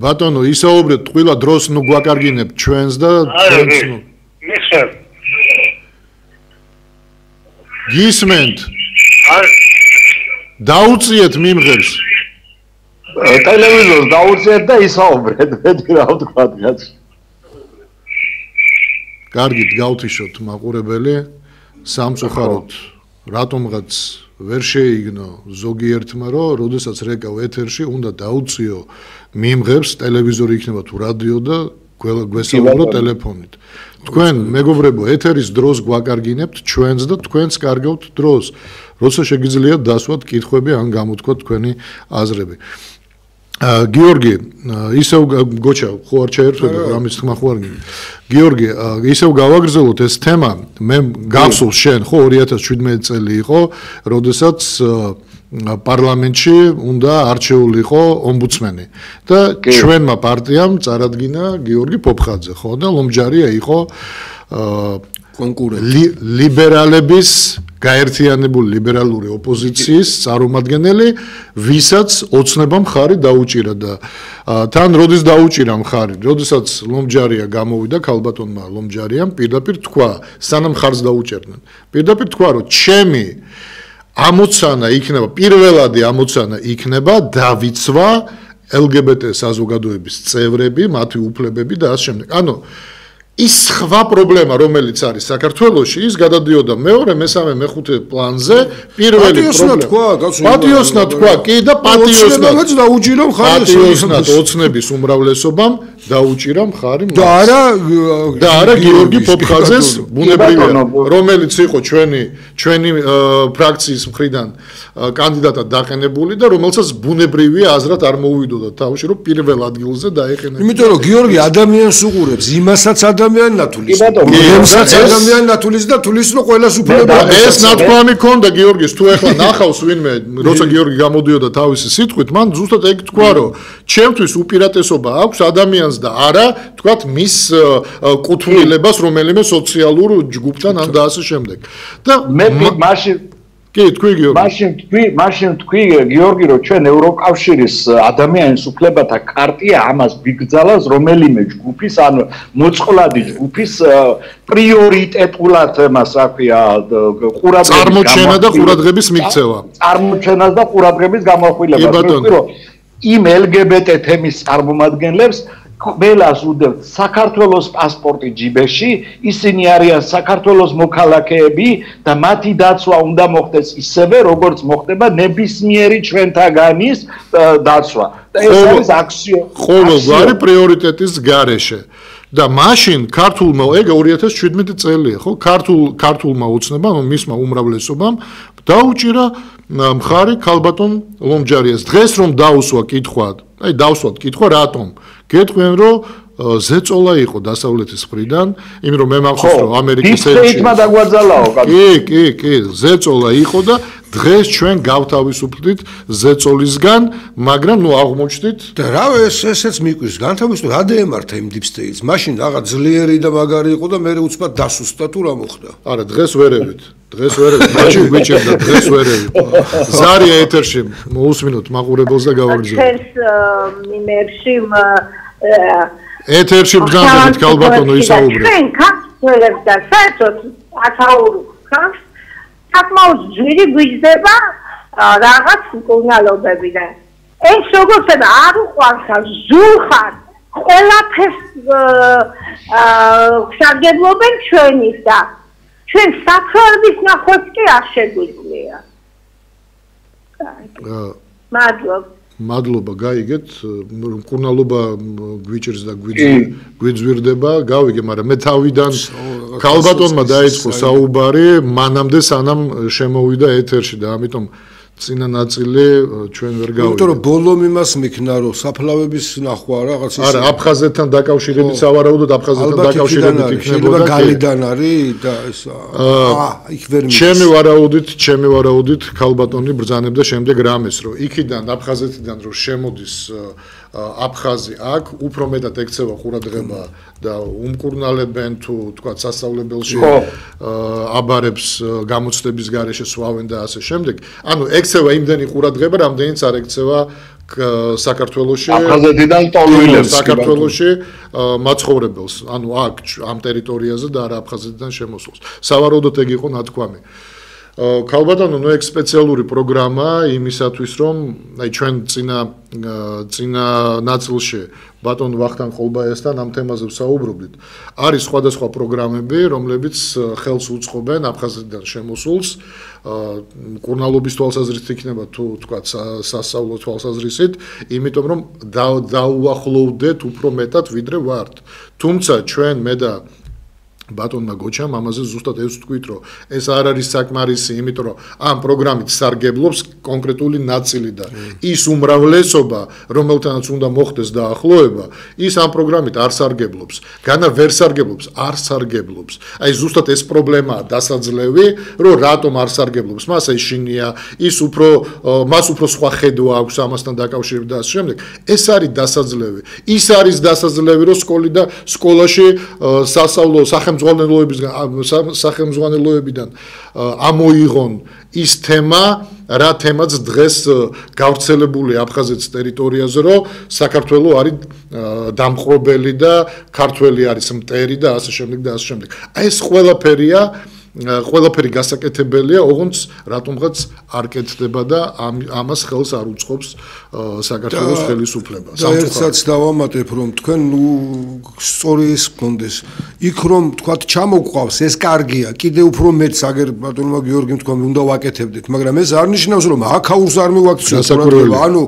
Speaker 1: ბატონო, ისაუბრეთ, ყველა დროს ნუ გვაკარგინებთ ჩვენს და ჩვენს ნუ. გისმენთ. დაუწიეთ მიმღებს.
Speaker 2: ტელევიზორს დაუწიეთ და ისაუბრეთ, მეტი რა ვთქვათ, რაც.
Speaker 1: კარგით, გავთიშოთ მაყურებელი, სამწუხაროდ რატომღაც ვერ შეიგნო ზოგიერთმა, რომ როდესაც რეკავ ეთერში უნდა დაუწიო მიმღებს, ტელევიზორი იქნება თუ რადიო და გვესაუბრო ტელეფონით. თქვენ მეგობრებო, ეთერის დროს გვაკარგინებთ ჩვენს და თქვენც კარგავთ დროს, როცა შეგიძლიათ დასვათ კითხვები ან გამოთქვათ თქვენი აზრები. გიორგი, ისევ გოჩა, ხო არ ჩაერთვება, რამის თქმა ხო არ გინდა. გიორგი, ისევ გავაგრძელოთ ეს თემა, მე გახსოვს შენ, ხო 2017 წელი იყო, როდესაც პარლამენტში უნდა არჩეულიყო ომბუდსმენი და ჩვენმა პარტიამ წარადგინა გიორგი პოპხაძე, ხო და ლომჯარია იყო
Speaker 3: კონკურენტი
Speaker 1: ლიბერალების გაერთიანებული ლიბერალური ოპოზიციის წარმომადგენელი, ვისაც ოცნება მხარი დაუჭირა და თან როდის დაუჭირა მხარი, როდესაც ლომჯარია გამოვიდა ქალბატონმა ლომჯარიამ პირდაპირ თქვა, სანამ მხარს დაუჭერდნენ. პირდაპირ თქვა, რომ ჩემი ამოცანა იქნება, პირველადი ამოცანა იქნება დავიცვა LGBT საზოგადოების წევრები, მათი უფლებები და ასე შემდეგ. ანუ ის სხვა პრობლემა, რომელიც არის საქართველოში, ის გადადიოდა მეორე, მესამე, მეხუთე პლანზე, პირველი პრობლემა. პატიოსნად თქვა, კი და პატიოსნად
Speaker 3: დაუჭირა მხარი
Speaker 1: პატიოსნად ოცნების უმრავლესობამ დაუჭირა მხარი
Speaker 3: და
Speaker 1: არა გიორგი პოპხაძეს ბუნებრივია, რომელიც იყო ჩვენი ფრაქციის მხრიდან კანდიდატად დაყენებული და რომელსაც ბუნებრივია აზრად არ მოუვიდოდა თავში, რომ პირველ ადგილზე დაეყენებინა.
Speaker 3: იმიტომ რომ გიორგი ადამიანს უყურებს, იმასაც ადამიანი ნათulis. იმასაც ადამიანი ნათulis და თulis რომ ყოველას უფლება.
Speaker 1: ეს ნათქვამი ქონდა გიორგის, თუ ეხლა ნახავს ვინმე, როცა გიორგი გამოდიოდა თავისი სიტყვით, მან ზუსტად ეგ თქვა, რომ ჩემთვის უპირატესობა აქვს ადამიანს და არა, თქვათ, მის კუთვნილებას რომელიმე სოციალურ ჯგუფთან ან და ასე შემდეგ. და
Speaker 2: მე მაშინ
Speaker 1: კი, თქვი გიორგი.
Speaker 2: მაშინ თქვი გიორგი, რომ ჩვენ ევროკავშირის ადამიანის უფლებათა ქარტია ამას ვიგრძალავს რომელიმე ჯგუფის, ანუ მოწყვლადი ჯგუფის პრიორიტეტულად მას, რა ქვია, ყურადღების
Speaker 1: წარმოჩენა და ყურადღების მიქცევა.
Speaker 2: წარმოჩენას და ყურადღების გამახვილება. თქვი, რომ იმ LGBT თემის წარმომადგენლებს ყველას უდევთ საქართველოს პასპორტი ჯიბეში, ისინი არიან საქართველოს მოქალაქეები და მათი დაცვა უნდა მოხდეს ისევე, როგორც მოხდება ნებისმიერი ჩვენთაგანის დაცვა. და ეს არის
Speaker 1: ყოველგვარი პრიორიტეტის გარეშე. და მაშინ ქართულმა, ეგ 2017 წელია, ხო? ქართულმა ოცნებამ, მისმა უმრავლესობამ დაუჭირა მხარი ქალბატონ ლომჯარიას. დღეს რომ დაუსვა კითხვა, აი დავსვათ კითხვა, რატომ? გეტყვიან, რომ ზეწოლა იყო დასავლეთის მხრიდან, იმ რომ მე მახსოვს რომ ამერიკის
Speaker 2: ელჩი დაგვაძალაო
Speaker 1: კი, ზეწოლა იყო და დღეს ჩვენ გავთავისუფლდით ზეწოლისგან, მაგრამ ნუ აღმოჩნდით
Speaker 3: და რა ესეც მიკვირს, განთავისუფლდა რა დაემართა იმ deep state-ს. მაშინ რაღაც ძლიერი და მაგარი იყო და მე უცბად დასუსტა თუ რა მოხდა.
Speaker 1: არა, დღეს ვერევით. მაშინ გვიჭერდა დღეს ვერევით. ზარია ეთერში მოусმინოთ მაყურებელს და გავაგრძელებთ.
Speaker 6: ჩვენს იმერში
Speaker 1: ეთერში ბრძანდებით ქალბატონო ისაუბრეთ.
Speaker 6: ჩვენ ქართველებს და საერთოდ ათაური ხალხს საკმაოდ ძვირი გვიძდება რაღაც მკურნალობებიდან. ეს როგორც არ უყვარს ზურხარ ყველაფერს სარგებლობენ ჩვენის და ჩვენ საფრთხების ნახვაც კი არ შეგვიძლია.
Speaker 1: მადლობა, გაიგეთ, მკურნალობა გვიჭერს და გვიძვირდება, გავიგე, მაგრამ მე თავიდან ქალბატონმა დაიწყო საუბარი, მანამდე სანამ შემოვიდა ეთერში და ამიტომ წინა ნაწილი ჩვენ ვერ გავიგეთ.
Speaker 3: იმიტომ რომ ბოლომ იმას მიქნა რომ საფლავების ნახვა რაღაც ის
Speaker 1: არა, აფხაზეთთან დაკავშირებით სავარაუდოდ აფხაზეთთან დაკავშირებით იქნებოდა.
Speaker 3: გალიდან არის და ეს იქ ვერ მის.
Speaker 1: ჩემი ვარაუდით ქალბატონი ბრძანებდა შემდეგ რამეს, რომ იქიდან აფხაზეთიდან რომ შემოდის აფხაზი აქ უფრო მეტად ექცევა ყურადღება და უმკურნალებენ თუ თქვა სასწავლებელში აბარებს გამოცდების გარეშე სვავენ და ასე შემდეგ. ანუ ექცევა იმდენი ყურადღება, რამდენიც არ ექცევა საქართველოში
Speaker 2: აფხაზეთიდან ტოლვილებს
Speaker 1: საქართველოში მაცხოვრებელს. ანუ აქ ამ ტერიტორიაზე და არა აფხაზეთიდან შემოსულს. სავარაუდოდ ეგ იყო ნათქვამი. ქალბატონო, ნუ ეგ სპეციალური პროგრამა იმისათვის, რომ აი ჩვენ წინა ნაწილში ბატონ ვახტანგ ხოლბაიასთან ამ თემაზე ვსაუბრობდით. არის სხვადასხვა პროგრამები, რომლებიც ხელს უწყობენ აფხაზეთიდან შემოსულს, მკურნალობის თვალსაზრისით იქნება თუ თქვა სასწავლო თვალსაზრისით, იმიტომ რომ დაუახლოვდეთ უფრო მეტად ვიდრე ვართ. თუმცა ჩვენ მე და ბატონმა გოჩამ ამაზე ზუსტად ეს ვთქვით, რომ ეს არ არის საკმარისი, იმიტომ რომ ამ პროგრამით სარგებლობს კონკრეტული ნაწილი და ის უმრავლესობა, რომელთანაც უნდა მოხდეს დაახლოება, ის ამ პროგრამით არ სარგებლობს. განა ვერ სარგებლობს, არ სარგებლობს. აი ზუსტად ეს პრობლემაა დასაძლევი, რომ რატომ არ სარგებლობს. მას ეშინია, მას უფრო სხვა ხედვა აქვს ამასთან დაკავშირებით და ასე შემდეგ. ეს არის დასაძლევი. ის არის დასაძლევი, რომ სკოლაში სასწავლო სახელმძღვანელოებიდან ამოიღონ ის თემა, რა თემაც დღეს გავრცელებული აფხაზეთის ტერიტორიაზე, რომ საქართველო არის დამხრობელი და ქართველი არის მტერი და ასე შემდეგ და ასე შემდეგ. აი ეს ყველაფერი გასაკეთებელია, ოღონდ რატომღაც არ კეთდება და ამას ხელს არ უწყობს საქართველოს ხელისუფლება.
Speaker 3: ერთსაც დავამატებ, რომ თქვენ სწორი ის გქონდეს. იქ რომ თქვათ ჩამოგვყავს, ეს კარგია, კიდე უფრო მეც აგერ ბატონმა გიორგიმ თქვა, უნდა ვაკეთებდეთ, მაგრამ ეს არ ნიშნავს, რომ აქაურს არ მივაქციოთ ყურადღება. ანუ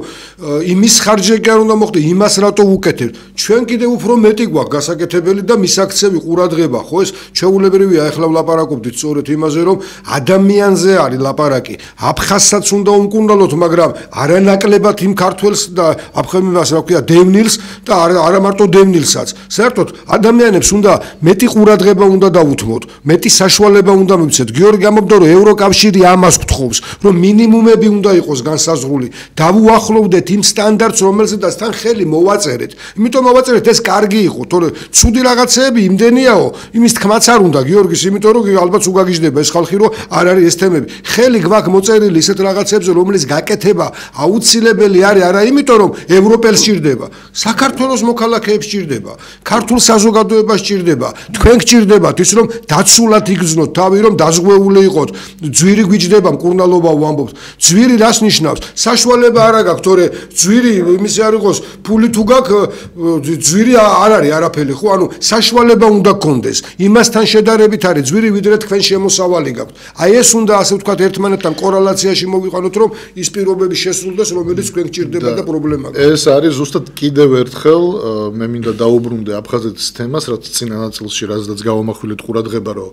Speaker 3: იმის ხარჯზე კი არ უნდა მოხდეს, იმას რატო ვუკეთებთ. ჩვენ კიდე უფრო მეტი გვაქვს გასაკეთებელი და მისაქცევი ყურადღება, ხო ეს ჩვეულებრივია, ახლა ვლაპარაკობდით სწორედ იმაზე, რომ ადამიანზე არის ლაპარაკი. აფხაზსაც უნდა უმკურნალოთ, მაგრამ არანაკლებად იმ ქართველს და აფხაზს რა ქვია, დევნილს და არა მარტო დევნილსაც. საერთოდ ადამიანებს უნდა მეტი ყურადღება უნდა დავუთმოთ, მეტი საშუალება უნდა მივცეთ. გიორგი ამბობდა, რომ ევროკავშირი ამას გთხოვს, რომ მინიმუმები უნდა იყოს განსაზღვრული. დავუახლოვდეთ იმ სტანდარტს, რომელზედაც თან ხელი მოვაწერეთ. იმიტომ მოვაწერეთ, ეს კარგი იყო, თორე ცუდი რაღაცეები იმდენიაო, იმის თქმაც არ უნდა გიორგის, იმიტომ რომ ალბათ უგაგიჟდება ეს ხალხი, რომ არ არის ეს თემები. ხელი გვაქვს მოწერილი ისეთ რაღაცებზე, რომლის გაკეთება აუცილებელი არის, არა იმიტომ რომ ევროპელს სჭირდება, საქართველოს მოქალაქეებს სჭირდება, ქართულ საზოგადოებას სჭირდება, თქვენ გჭირდებათ ის რომ დაცულად იგრძნოთ თავი, რომ დაზღვეული იყოთ. ძვირი გვიჯდება, მკურნალობა ვამბობთ. ძვირი რას ნიშნავს? საშუალება არ აქვს, თორე ძვირი იმისი არ იყოს, ფული თუ გაქვს, ძვირი არ არის არაფერი, ხო? ანუ საშუალება უნდა გქონდეს. იმასთან შედარებით არის ძვირი, ვიდრე თქვენ შემოსავალი გაქვთ. აი ეს უნდა ასე ვთქვათ ერთმანეთთან კორელაციაში მოვიყანოთ, რომ ის პირობები შესრულდეს, რომელიც თქვენ გჭირდება და პრობლემა გაქვთ.
Speaker 1: ეს არის ზუსტად კიდევ ერთხელ მე მინდა დაუბრუნდე აფხაზეთის თემას, რაც წინა ნაწილში რაზედაც გავამახვილეთ ყურადღება, რომ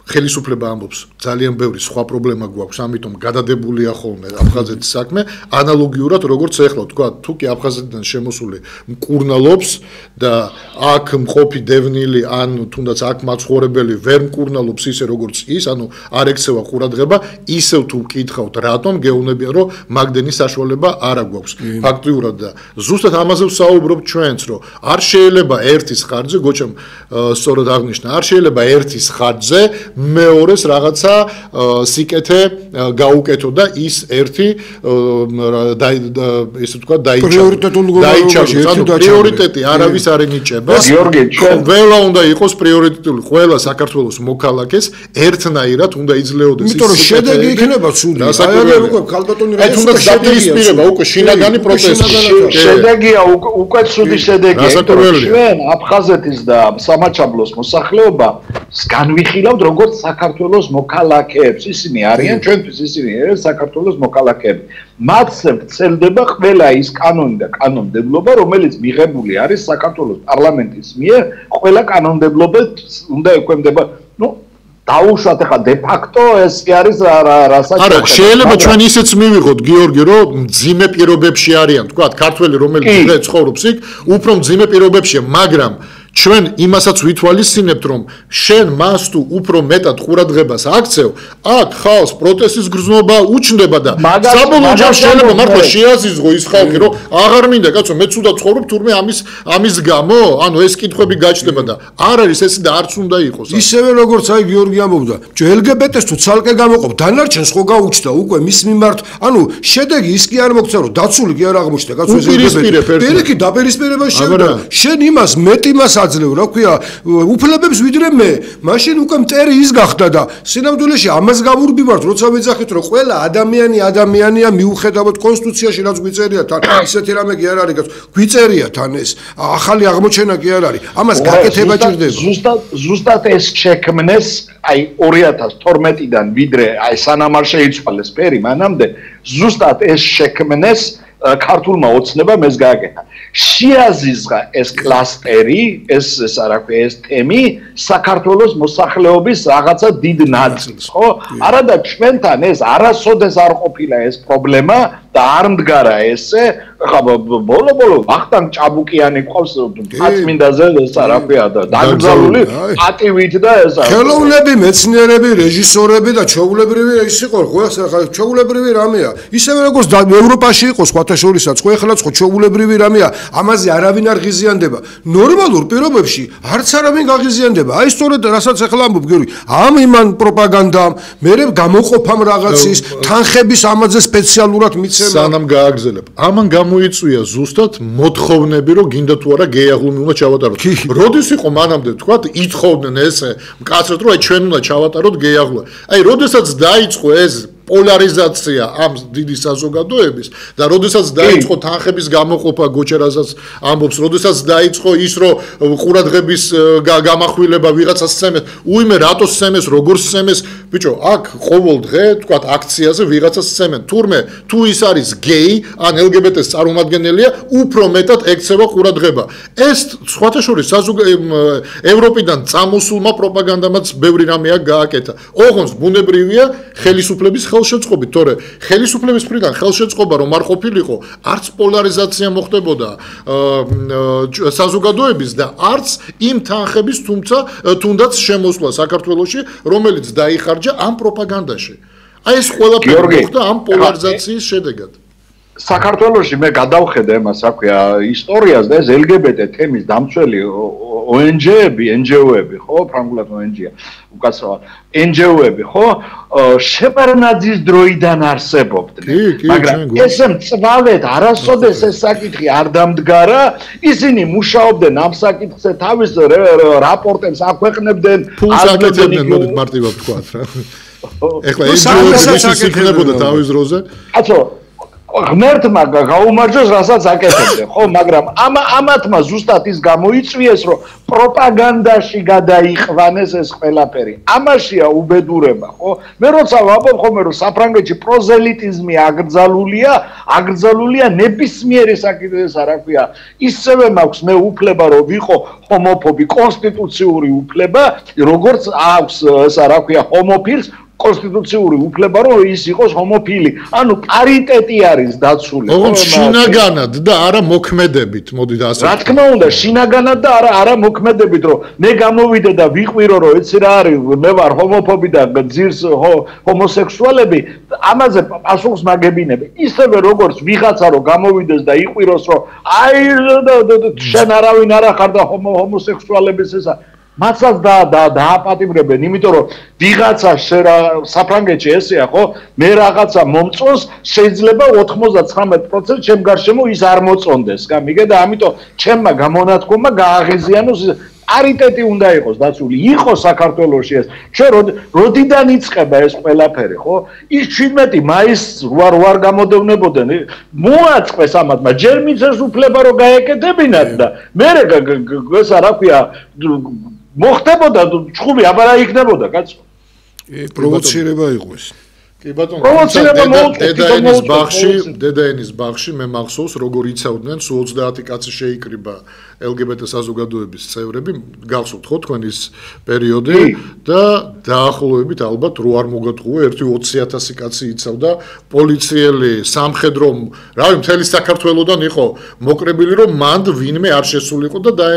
Speaker 1: ხელისუფლება ამბობს ძალიან ბევრი სხვა პრობლემა გვაქვს, ამიტომ გადადებულია ხოლმე აფხაზეთის საქმე, ანალოგიურად როგორც ეხლა თქვა, თუ კი აფხაზეთიდან შემოსული მკურნალობს და აქ მყოფი დევნილი ან თუნდაც აქ მაცხოვრებელი ვერ მკურნალობს ისე როგორც ის, ანუ არ ექცევა ყურადღება, ისევ თუ ვკითხავთ, რატომ გეუბნებიან, რომ მაგდენი საშუალება არ აგვაქვს. ფაქტიურად და ზუსტად ამაზე ვსაუბრობ ჩვენც, რომ არ შეიძლება ერთის ხარჯზე, გოჩამ სწორად აღნიშნა, არ შეიძლება ერთის ხარჯზე მეორეს რაღაცა სიკეთე გაუკეთო და ის ერთი ესე თქვა დაიჩაგოს. პრიორიტეტი არავის არ ენიჭება.
Speaker 2: გიორგი,
Speaker 1: ყველა უნდა იყოს პრიორიტეტული, ყველა საქართველოს მოქალაქეს ერთნაირად უნდა იძლეოდეს.
Speaker 3: იმიტომ რომ შედეგი იქნება ცუდი. აი უკვე ქალბატონი
Speaker 1: რა თუნდაც დაპირისპირება უკვე შინაგანი პროტესტი.
Speaker 2: შედეგია უკვე ცუდი შედეგია. ჩვენ აფხაზეთის და სამაჩაბლოს მოსახლეობა განვიხილავთ როგორც საქართველოს მოქალაქეებს. ისინი არიან ჩვენთვის, ისინი არიან საქართველოს მოქალაქეები. მათზე ვრცელდება ყველა ის კანონი და კანონმდებლობა, რომელიც მიღებული არის საქართველოს პარლამენტის მიერ, ყველა კანონმდებლობა უნდა ექვემდებოდა. დაუშვათ ახლა de facto ეს არის რასაც
Speaker 1: არა შეიძლება ჩვენ ისეც მივიღოთ გიორგი რომ მძიმე პირობებში არიან თქვა ქართველი რომელიც დღე ცხოვრობს იქ უფრო მძიმე პირობებშია მაგრამ ჩვენ იმასაც ვითვალისწინებთ რომ შენ მას თუ უფრო მეტად ყურადღებას აქცევ აქ ხალხს პროტესტის გრძნობა უჩნდება და საბოლოო ჯამში შეიძლება მართლა შეაზიზღო ის ხალხი რომ აღარ მინდა კაცო მე ცუდად ცხოვრობ თურმე ამის გამო ანუ ეს კითხვები გაჩნდება და არ არის ეს და არც უნდა იყოს
Speaker 3: ისევე როგორც აი გიორგი ამბობდა LGBT-ს თუ ცალკე გამოყოფ დანარჩენს ხო გაუჩნდა უკვე მის მიმართ ანუ შედეგი ის კი არ მოგცა რომ დაცული კი არ აღმოჩნდა კაცო ეს LGBT პირიქით დაპირისპირება შევიდა შენ იმას მეტი მას აძლევ რა ქვია უფლებებს ვიდრე მე მაშინ უკვე მტერი ის გახდა და სინამდვილეში ამას გამურბივართ როცა ვეძახით რომ ყველა ადამიანია მიუხედავად კონსტიტუციაში რაც გვიწერია თან ისეთი რამე კი არ არის გვიწერია თან ეს ახალი აღმოჩენა კი არ არის ამას გაკეთება ჭირდება
Speaker 2: ზუსტად ეს შექმნეს აი 2012-დან ვიდრე აი სანამ არ შეიცვალეს ფერი მანამდე ზუსტად ეს შექმნეს ქართულმა ოცნებამ ეს გააკეთა. შეაზიზღა ეს კლასტერი, ეს რა ქვია, ეს თემი საქართველოს მოსახლეობის რაღაცა დიდ ნაწილს, ხო? არადა ჩვენთან ეს არასოდეს არ ყოფილა ეს პრობლემა და არ მდგარა ესე, ხა ბოლო ვახტანგ ჭაბუკიანი ყავს ფაცმინდაზე ეს რა ქვია და დაგზავნილი პატივით და ეს
Speaker 3: ხელოვნები, მეცნიერები, რეჟისორები და ჩვეულებრივი ის იყო, ხო, ხა ჩვეულებრივი რამეა. ისევე როგორც ევროპაში იყო სხვათა შორისაც, ხო, ეხლაც ხო ჩვეულებრივი რამეა. ამაზე არავინ არ ღიზიანდება. ნორმალურ პირობებში არც არავინ გაღიზიანდება. აი სწორედ რასაც ახლა ამბობ გიორგი, ამ იმან პროპაგანდამ, მერე გამოყოფამ რაღაცის, თანხების ამაზე სპეციალურად მიცემა.
Speaker 1: სანამ გააგზელებ. ამან გამოიწვია ზუსტად მოთხოვნები, რომ გინდა თუ არა გეიაღლუმი უნდა ჩავატაროთ. როდის იყო მანამდე თქვა, ითხოვდნენ ესე, მკაცრად რომ აი ჩვენ უნდა ჩავატაროთ გეიაღლუმა. აი როდესაც დაიწყო ეს პოლარიზაცია ამ დიდი საზოგადოების და როდესაც დაიწყო თანხების გამოყოფა გოჩერასაც ამბობს, როდესაც დაიწყო ის რომ ყურადღების გამახვილება ვიღაცას სცემეს, უიმე რატო სცემეს, როგორ სცემეს, ბიჭო, აქ ყოველ დღე თქვა აქციაზე ვიღაცას სცემენ. თურმე თუ ის არის გეი ან LGBT-ს წარმომადგენელია, უფრო მეტად ექცევა ყურადღება. ეს სხვათა შორის ევროპიდან წამოსულმა პროპაგანდამაც ბევრი რამეა გააკეთა. ოღონდ ბუნებრივია ხელისუფლების ხელშეწყობით, თორე ხელისუფლების მხრიდან ხელშეწყობა რომ არ ყოფილიყო, არც პოლარიზაცია მოხდებოდა საზოგადოების და არც იმ თანხების თუნდაც შემოსვლა საქართველოში, რომელიც დაიხარჯა ამ პროპაგანდაში. აი ეს ყველაფერი მოხდა ამ პოლარიზაციის შედეგად.
Speaker 2: საქართველოში მე გადავხედე იმას, რა ქვია, ისტორიას და ეს LGBT თემის დამცველი NGO-ები, ხო, ფრანგულად ONG-ა, უკაცრავად, NGO-ები, ხო, შეპარნაძის დროიდან არსებობდნენ. მაგრამ ესე მწვავედ არასოდეს ეს საკითხი არ დამდგარა, ისინი მუშაობდნენ ამ საკითხზე, თავის რაპორტებს აქვეყნებდნენ,
Speaker 1: ფულს აკეთებდნენ, მოდით მარტივად ვთქვათ რა. ეხლა NGO-ები ისინი იქნებოდა თავის დროზე.
Speaker 2: კაცო ღმერთმა გაუმარჯოს, რასაც აკეთებდნენ, ხო, მაგრამ ამათმა ზუსტად ის გამოიწვიეს, რომ პროპაგანდაში გადაიყვანეს ეს ყველაფერი. ამაშია უბედურება, ხო? მე როცა ვამბობ ხოლმე, რომ საფრანგეთში პროზელიტიზმი აკრძალულია ნებისმიერი საკითხის, რა ქვია, ისევე მაქვს მე უფლება, რომ ვიყო ჰომოფობი, კონსტიტუციური უფლება, როგორც აქვს, რა ქვია, ჰომოფილს კონსტიტუციური უფლება, რომ ის იყოს ჰომოფილი. ანუ პარიტეტი არის დაცული.
Speaker 1: ოღონდ შინაგანად და არა მოქმედებით, მოდით ასე.
Speaker 2: რა თქმა უნდა, შინაგანად და არა მოქმედებით, რომ მე გამოვიდე და ვიყვირო, რომ ეცი რა არის, მე ვარ ჰომოფობი და ძირს ჰომოსექსუალები, ამაზე პასუხს მაგებინები. ისევე როგორც ვიღაცა რომ გამოვიდეს და იყვიროს, რომ აი შენ არავინ არ ახარ და ჰომოსექსუალების ესა მაცაც დააპატიმრებენ, იმიტომ რომ ვიღაცა საფრანგეთში ესეა, ხო? მე რაღაცა მომწონს, შეიძლება 99% ჩემ გარშემო ის არ მოწონდეს, გამიგე და ამიტომ ჩემმა გამონათქვამმა გააღიზიანოს პარიტეტი უნდა იყოს დაცული. იყო საქართველოში ეს. ჩვენ როდიდან იწყება ეს ყველაფერი, ხო? ის 17 მაისს რუარ გამოდევნებოდნენ. მოაწყეს ამათმა. ჯერ მიწეს უფლება რომ გაეკეთებინათ და მე ესა რა ქვია მოხდებოდა ჩხუბი აბარა იქნებოდა კაცო.
Speaker 3: პროვოცირება იყო ეს.
Speaker 1: კი ბატონო,
Speaker 2: პროვოცირება
Speaker 1: დედაენის ბაღში მე მახსოვს როგორ იცავდნენ სულ 30 კაცი შეიკრიბა LGBT საზოგადოების წევრები, გახსოვთ ხო თქვენ ის პერიოდი და დაახლოებით ალბათ რო არ მოგატყუო 1-20,000 კაცი იცავდა პოლიციელი სამხედრო, რავი, მთელი საქართველოდან იყო მოკრებილი, რომ მანდ ვინმე არ შესულიყო და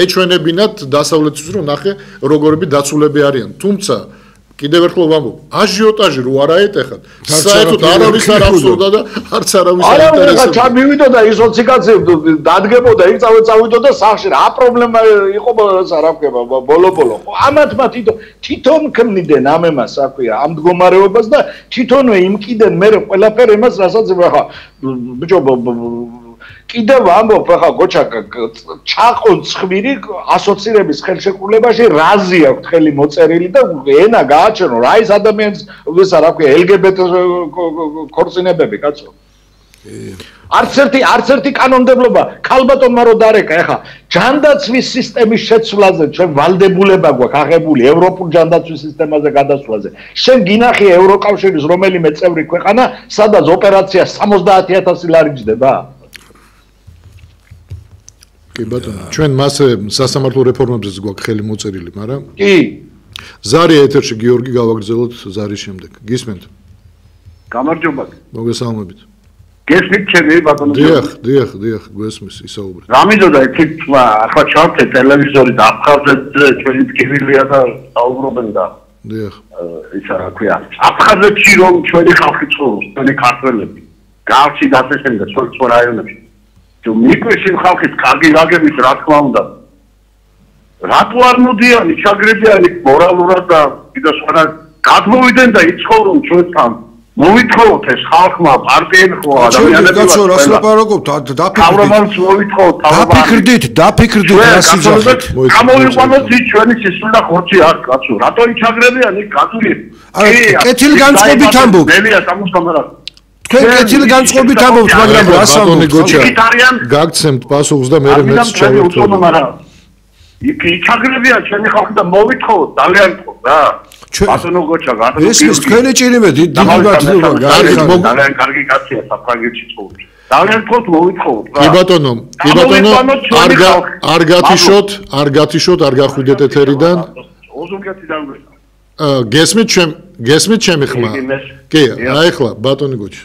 Speaker 1: ეჩვენებინათ დასავლეთის რომ ნახე როგორები დაცულები არიან. თუმცა კიდევ ერთხელ ვამბობ, აჟიოტაჟი რო არ აეტეხათ, საერთოდ არავის არ ახსოვდა და არც არავის არ ინტერესებდა.
Speaker 2: არა, ჩამივიდოდა ის 20 კაცი დადგებოდა, იქ წავიდოდა სახში. რა პრობლემა იყო, რა ქვია, ბოლო-ბოლო. ამათმა თვითონ ქმნიდნენ ამ ემას, რა ქვია, ამ მდგომარეობას და თვითონვე იმკიდენ მე ყველაფერ ემას, რასაც ხა ბიჭო კიდევ ამბობ ხა გოჩა ჩაყონ ცხვირი ასოცირების ხელშეკრულებაში რაზი აქვს ხელი მოწერილი და ენა გააჩენო რა ის ადამიანს ვისა რა ქვია LGBT ქორწინებები კაცო არც ერთი კანონმდებლობა ქალბატონმა რო დარეკა ეხა ჯანდაცვის სისტემის შეცვლაზე ჩვენ ვალდებულება გვაქვს აღებული ევროპულ ჯანდაცვის სისტემაზე გადასვლაზე შენ გინახი ევროკავშირის რომელიმე წევრი ქვეყანა სადაც ოპერაცია 70,000 ლარი ჯდება
Speaker 1: კი ბატონო, ჩვენ მასე სასამართლო რეფორმებზეც გვაქვს ხელი მოწერილი, მაგრამ
Speaker 2: კი.
Speaker 1: ზარია ეთერში გიორგი გავაგრძელოთ ზარის შემდეგ. გისმენთ?
Speaker 4: გამარჯობა.
Speaker 1: მოგესალმებით.
Speaker 4: გესმით ჩემი ბატონო?
Speaker 1: დიახ, გვესმის ისაუბრეთ.
Speaker 4: რა მინდოდა ეთი ახლა ჩავთე ტელევიზორი და აფხაზეთზე ჩვენი ტკივილია და საუბრობენ და
Speaker 1: დიახ.
Speaker 4: ისა რა ქვია. აფხაზეთში რომ ჩვენი ხალხი ცხოვრობს, ჩვენი ქართველები, გავში დასესენ და სხვა რაიონებში თუ მიკვეშინ ხალხის კარგი გაგებით რა თქმა უნდა რატო არ მოდიანი ჩაგრებიანი მორალურად და კიდევ სხვა გადმოვიდნენ და იცხოვრონ ჩვენთან მოვითხოვოთ ეს ხალხმა პარტიენ ხო ადამიანები
Speaker 3: კაცო რას ლაპარაკობთ დაფიქრდით რას იძახით
Speaker 4: გამოვიყვანოთ ის ჩვენი სისხლი და ხორცი არ კაცო რატო იჩაგრებიანი გადული
Speaker 3: კეთილგანწყობით ამბობთ
Speaker 4: მელია სამუსამარა
Speaker 3: კეთილგანწყობით ამბობთ მაგრამ რას ამბობთ
Speaker 1: გაგცემთ პასუხს და მე მეც
Speaker 4: ჩავერთო იქ იჩაგრებია ჩვენი ხალხი და მოვითხოვოთ ძალიან ხო რა ბატონო გოჩა
Speaker 3: ეს თქვენი ჭირიმე დიდი მადლობა
Speaker 4: ძალიან კარგი კაცია საფრანგეთში ცხოვრობს ძალიან ხო მოვითხოვოთ
Speaker 1: კი ბატონო არ გათიშოთ არ გახვიდეთ ეთერიდან
Speaker 4: ოზურგეთი დაგვეცა
Speaker 1: გესმით ჩემი ხმა კი აიხლა ბატონი გოჩი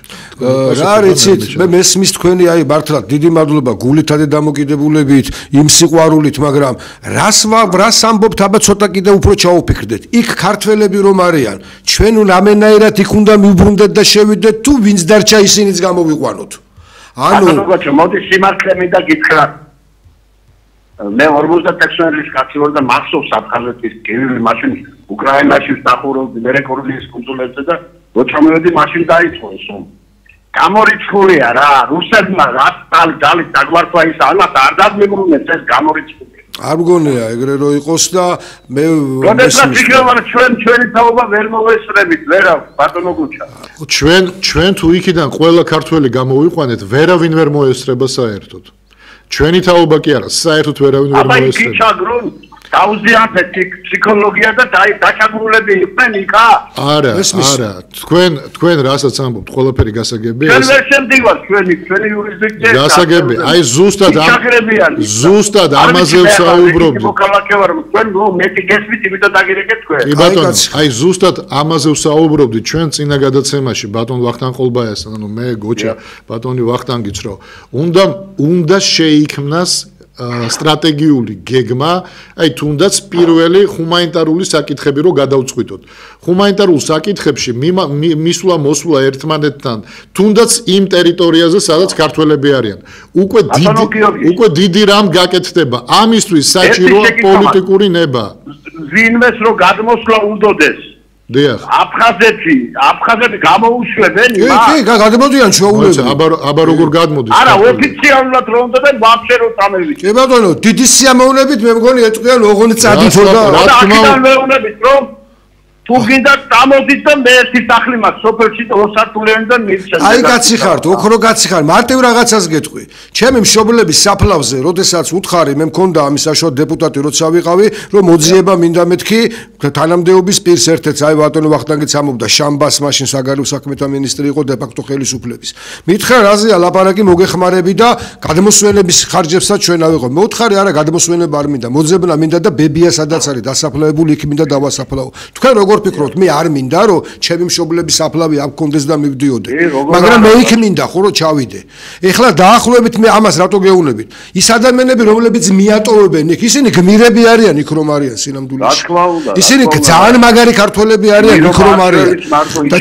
Speaker 3: რა რიცით მე მესმის თქვენი აი მართლა დიდი მადლობა გულითადე დამოკიდებულებით იმ სიყვარულით მაგრამ რას ამბობთ აბა ცოტა კიდე უფრო ჩაუფიქრდეთ იქ ქართველები რომ არიან ჩვენ რამენაირად იქ უნდა მივბრუნდეთ და შევიდეთ თუ ვინც დარჩა ისინიც გამოვიყვანოთ
Speaker 4: ანუ გოჩი მოდი სიმართლე მინდა გითხრა მე 56 წლის კაცი ვარ და მახსოვს აფხაზეთის გივილი მაშინ უკრაინაში ვსახურობდი მერეკორლის კუნძულებზე და როცა მივედი მაშინ დაიწყო ეს გამორიცხულია რა რუსებმა რაც ძალით დაგვართვა ის ამას არ დაგმიბრუნებს ეს გამორიცხულია
Speaker 3: არ მგონია ეგრე რო იყოს და მე
Speaker 4: როდესაც ვიქნება ჩვენი თაობა ვერ მოვესწრებით ვერა ბატონო გუჩა
Speaker 1: ჩვენ თუ იქიდან ყველა ქართველი გამოვიყვანეთ ვერავინ ვერ მოესწრება საერთოდ ჩვენი თაობა კი არა საერთოდ ვერავინ ვერ მოესწრება
Speaker 4: დაუზიანეთ ფსიქოლოგია და დაჩაგრულები იყვნენ იქა?
Speaker 1: არა, თქვენ რასაც ამბობთ, ყველაფერი გასაგებია.
Speaker 4: ჩვენ ვერ შემდივართ ჩვენი იურისდიქცია.
Speaker 1: გასაგებია, აი ზუსტად ამაზე ვსაუბრობთ.
Speaker 4: თქვენ მეტი გესმით, იმიტომ დაგირეკეთ თქვენ.
Speaker 1: კი ბატონო, აი ზუსტად ამაზე ვსაუბრობთ ჩვენ წინა გადაცემაში ბატონ ვახტანგ ყოლბაიასთან, ანუ მე გოჩა ბატონი ვახტანგიც რო უნდა შეიქმნას სტრატეგიული გეგმა, აი თუნდაც პირველი ჰუმანიტარული საკითხები რო გადავწყვიტოთ. ჰუმანიტარულ საკითხებში მისვლა მოსვლა ერთმანეთთან, თუნდაც იმ ტერიტორიაზე, სადაც ქართველები არიან. უკვე დიდი რამ გაკეთდება. ამისთვის საჭიროა პოლიტიკური ნება.
Speaker 4: ვინმეს რო გადმოსვლა უნდოდეს.
Speaker 1: დიახ.
Speaker 4: აფხაზები გამოუშვებენ იმას?
Speaker 3: კი, გადმოდიან ჩვეულებრივ.
Speaker 1: აბა როგორ გადმოდის?
Speaker 4: არა, ოფიციალურად რო უნდადნენ, ვაფშე რო წამევიდნენ.
Speaker 3: კი ბატონო, დიდი სიამოვნებით მე მგონი ეტყვიან ოღონდ წადით და
Speaker 4: აქედან მეუბნებით რომ თუ გინდა წამოდით და მე ერთი სახლი მაქვს სოფელში ორსართულიანი და მივცემ.
Speaker 3: აი გაციხართ, ოქრო გაციხარ, მარტივ რაღაცას გეტყვი. ჩემი მშობლების საფლავზე, როდესაც უთხარი, მე მქონდა ამის საშუალო დეპუტატი, როცა ვიყავი, რომ მოძიება მინდა მეთქი თანამდებობის პირს ერთ-ერთს, აი ბატონო ვახტანგიც ამობდა, შამბას მაშინ საგარეო საქმეთა მინისტრი იყო დე-ფაქტო ხელისუფლების. მითხრა რაზეა ლაპარაკი მოგეხმარები და გადმოსვენების ხარჯებსაც ჩვენ ავიღო. მეუთხარი არა, გადმოსვენება არ მინდა, მოძებნა მინდა და ბებია სადაც არის დასაფლავებული, იქ მინდა დავასაფლავო. თქვენ როგორ ფიქრობთ, მე არ მინდა რომ ჩემი მშობლების საფლავი აქ მქონდეს და მივდიოდე. მაგრამ მე იქ მინდა ხო რომ ჩავიდე. ეხლა დაახლოებით მე ამას რატო გეუბნებით? ის ადამიანები რომლებიც მიატოვებენ იქ, ისინი გმირები არიან იქ რომ არიან სინამდვილეში. ისინი ძალიან მაგარი ქართველები არიან იქ რომ არიან. და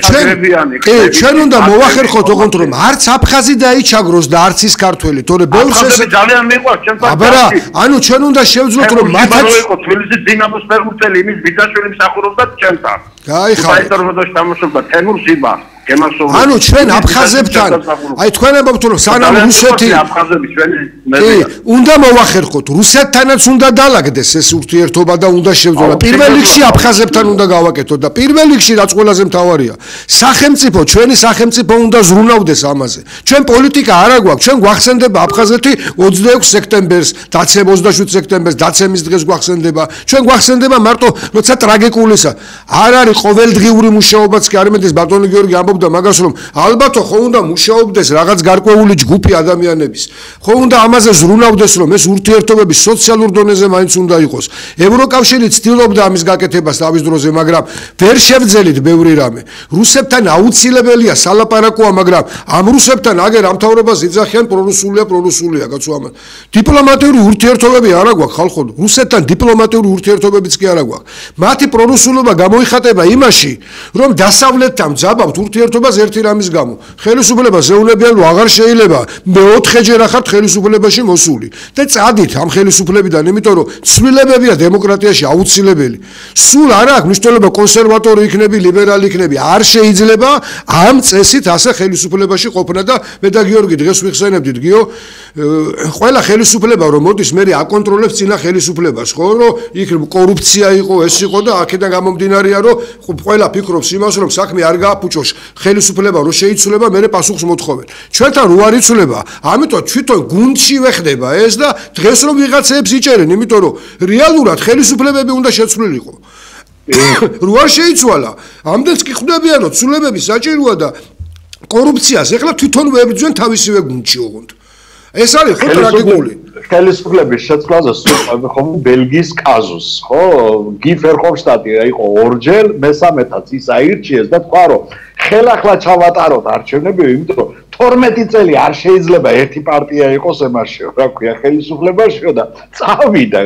Speaker 3: ჩვენ უნდა მოვახერხოთ ოღონდ რომ არც აფხაზი დაიჩაგროს და არც ის ქართველი, თორე ბევრს ეს
Speaker 4: ძალიან მიყვარს ჩემთან.
Speaker 3: აბარა, ანუ ჩვენ უნდა შევძლოთ რომ მათაც
Speaker 4: იყო თბილისის დინამოს ფეხბურთელი იმის ბიძაშვილი მსახურობდა ჩემთან.
Speaker 3: აი ხა.
Speaker 4: საერთოდ დამოსულდა თემურ ზიბა.
Speaker 3: ანუ ჩვენ აფხაზებთან, აი თქვენ ამბობთ რომ სანამ რუსეთი
Speaker 4: აფხაზები ჩვენი
Speaker 3: უნდა მოვახერხოთ, რუსეთთანაც უნდა დაალაგდეს ეს ურთიერთობა და უნდა შევძლებოთ. პირველ რიგში აფხაზებთან უნდა გავაკეთოთ და პირველ რიგში რაც ყველაზე მთავარია, სახელმწიფო, ჩვენი სახელმწიფო უნდა ზრუნავდეს ამაზე. ჩვენ პოლიტიკა არ აგვაქვს, ჩვენ გვახსენდება აფხაზეთი 26 სექტემბერს, დაცემ 27 სექტემბერს, დაცემის დღეს გვახსენდება. ჩვენ გვახსენდება მარტო როცა ტრაგიკულისა. არ არის ყოველდღიური მუშაობაც კი არ იმედეს ბატონი გიორგი და მაგას რომ ალბათო ხო უნდა მუშაობდეს რაღაც გარკვეული ჯგუფი ადამიანების ხო უნდა ამაზე ზრუნავდეს რომ ეს ურთიერთობები სოციალურ დონეზე მაინც უნდა იყოს ევროკავშირი ცდილობდა ამის გაკეთებას თავის დროზე მაგრამ ვერ შევძელით ბევრი რამე რუსებთან აუცილებელია სალაპარაკოა მაგრამ ამ რუსებთან აგერ ამ თავრობას იძახიან პრორუსულია კაცო დიპლომატიური ურთიერთობები არ აქვს ხალხო რუსეთთან დიპლომატიური ურთიერთობებიც კი არ აქვს მათი პრორუსულობა გამოიხატება იმაში რომ დასავლეთთან ძაბავთ ურთიერთობას ერთი რამის გამო. ხელისუფლებას ეუბნებიან, რომ აღარ შეიძლება მეოთხეჯერ ახართ ხელისუფლებაში მოსული. და წადით ამ ხელისუფლებიდან, იმიტომ რომ ცვლილებებია დემოკრატიაში აუცილებელი. სულ არ აქვს მნიშვნელობა კონსერვატორი იქნები, ლიბერალი იქნები, არ შეიძლება ამ წესით ასე ხელისუფლებაში ყოფნა და მე და გიორგი დღეს ვიხსენებდით, გიო, ყველა ხელისუფლება რომ მოდის, მე აკონტროლებს წინა ხელისუფლებას, ხო, რომ იქ კორუფცია იყო, ეს იყო და აქედან გამომდინარეა, რომ ყველა ფიქრობს იმას, რომ საქმე არ გააფუჭოს ხელისუფლება რო შეიცვლება, მე პასუხს მოთხოვენ. ჩვენთან რო არ იცვლება, ამიტომ თვითონ გუნდში ვეხდება ეს და დღეს რომ ვიღაცებს იჭერენ, იმიტომ რომ რეალურად ხელისუფლებები უნდა შეცვლილიყო. რო არ შეიცვალა, ამდენს კი ხვდებიანო, ცვლილებები საჭიროა და კორუფციას ეხლა თვითონ ვებრძვენ თავისივე გუნდში ოღონდ. ეს არის ხო ტრაგიკული.
Speaker 2: ხელისუფლების შეცვლაზე სულ ხომ ბელგიის კაზუს, ხო? გი ფერჰოფშტატი იყო ორჯერ, მესამეთაც ის აირჩიეს და თქვა რომ ხელახლა ჩავატაროთ არჩევნები, იმიტომ რომ 12 წელი არ შეიძლება ერთი პარტია იყოს ემაშიო, რა ქვია, ხელისუფლებაშიო და წავიდა,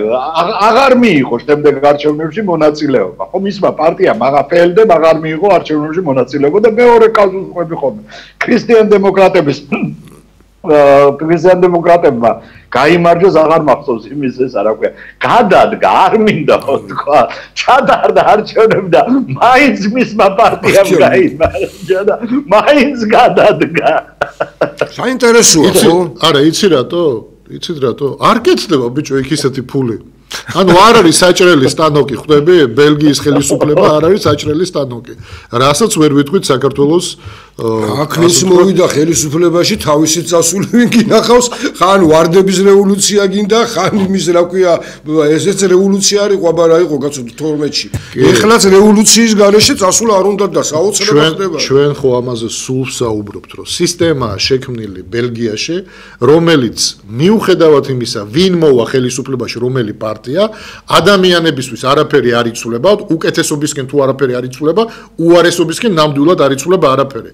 Speaker 2: აღარ მიიღო შემდეგ არჩევნებში მონაწილეობა. ხო, მისმა პარტიამ აღაფელდე, აღარ მიიღო არჩევნებში მონაწილეობა და მეორე კაზუს ყვები ხოლმე. ქრისტიან დემოკრატებმა გაიმარჯვეს აღარ მახსოვს იმის ეს რა ქვია გადადგა არ მინდა თქვა ჩადარდა არჩევნები და მაინც მისმა პარტიამ გაიმარჯვა და მაინც გადადგა
Speaker 3: საინტერესოა ხო?
Speaker 1: არა, იცი რატო? იცით რატო? არ კეთდება ბიჭო იქ ისეთი ფული. ანუ არ არის საჭრელი სტანოკი, ხვდები? ბელგიის ხელისუფლება არ არის საჭრელი სტანოკი. რასაც ვერ ვიტყვით საქართველოს
Speaker 3: აქნის მოვიდა ხელისუფლებაში თავისი წასული ვინ გინახავს, ხან ვარდების რევოლუცია გინდა, ხან იმის რა ქვია, ესეც რევოლუცია არის, ყვაბა რა იყო კაცო 12-ში. ეხლაც რევოლუციის გარეშე წასულა არ უნდა და საოცრება ხდება.
Speaker 1: ჩვენ ხო ამაზე სულ საუბრობთ, რომ სისტემაა შექმნილი ბელგიაში, რომელიც მიუხედავად იმისა, ვინ მოვა ხელისუფლებაში, რომელი პარტია, ადამიანებისთვის არაფერი არ იცვლება, უკეთესობისკენ თუ არაფერი არ იცვლება, უარესობისკენ ნამდვილად არ იცვლება არაფერი.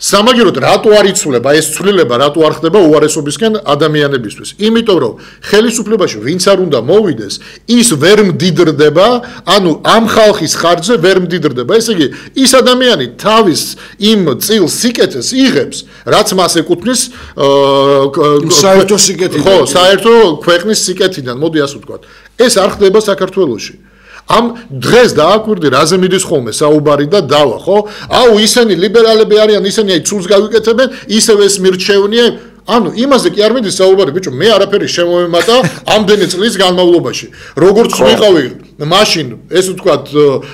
Speaker 1: სამაგიეროდ რატო არ იცვლება ეს ცვლილება, რატო არ ხდება უარესობისკენ ადამიანებისთვის? იმიტომ რომ ხელისუფლებაში ვინც არ უნდა მოვიდეს, ის ვერ მდიდრდება, ანუ ამ ხალხის ხარჯზე ვერ მდიდრდება. ესე იგი, ის ადამიანი თავის იმ წილ სიკეთეს იღებს, რაც მას ეკუთვნის
Speaker 3: საერთო სიკეთიდან.
Speaker 1: ხო, საერთო ქვეყნის სიკეთიდან, მოდი ასე ვთქვათ. ეს არ ხდება საქართველოში. ამ დღეს დააკვირდი რაზე მიდის ხოლმე საუბარი და დავა, ხო? აუ ისინი ლიბერალები არიან, ისინი ცულს გავიკეთებენ, ისევ ეს მირჩევნია. ანუ იმაზე კი არ მიდის საუბარი, ბიჭო, მე არაფერი შემომემატა ამდენი წლის განმავლობაში. როგორც ვიყავი მაშინ, ესე ვთქვათ,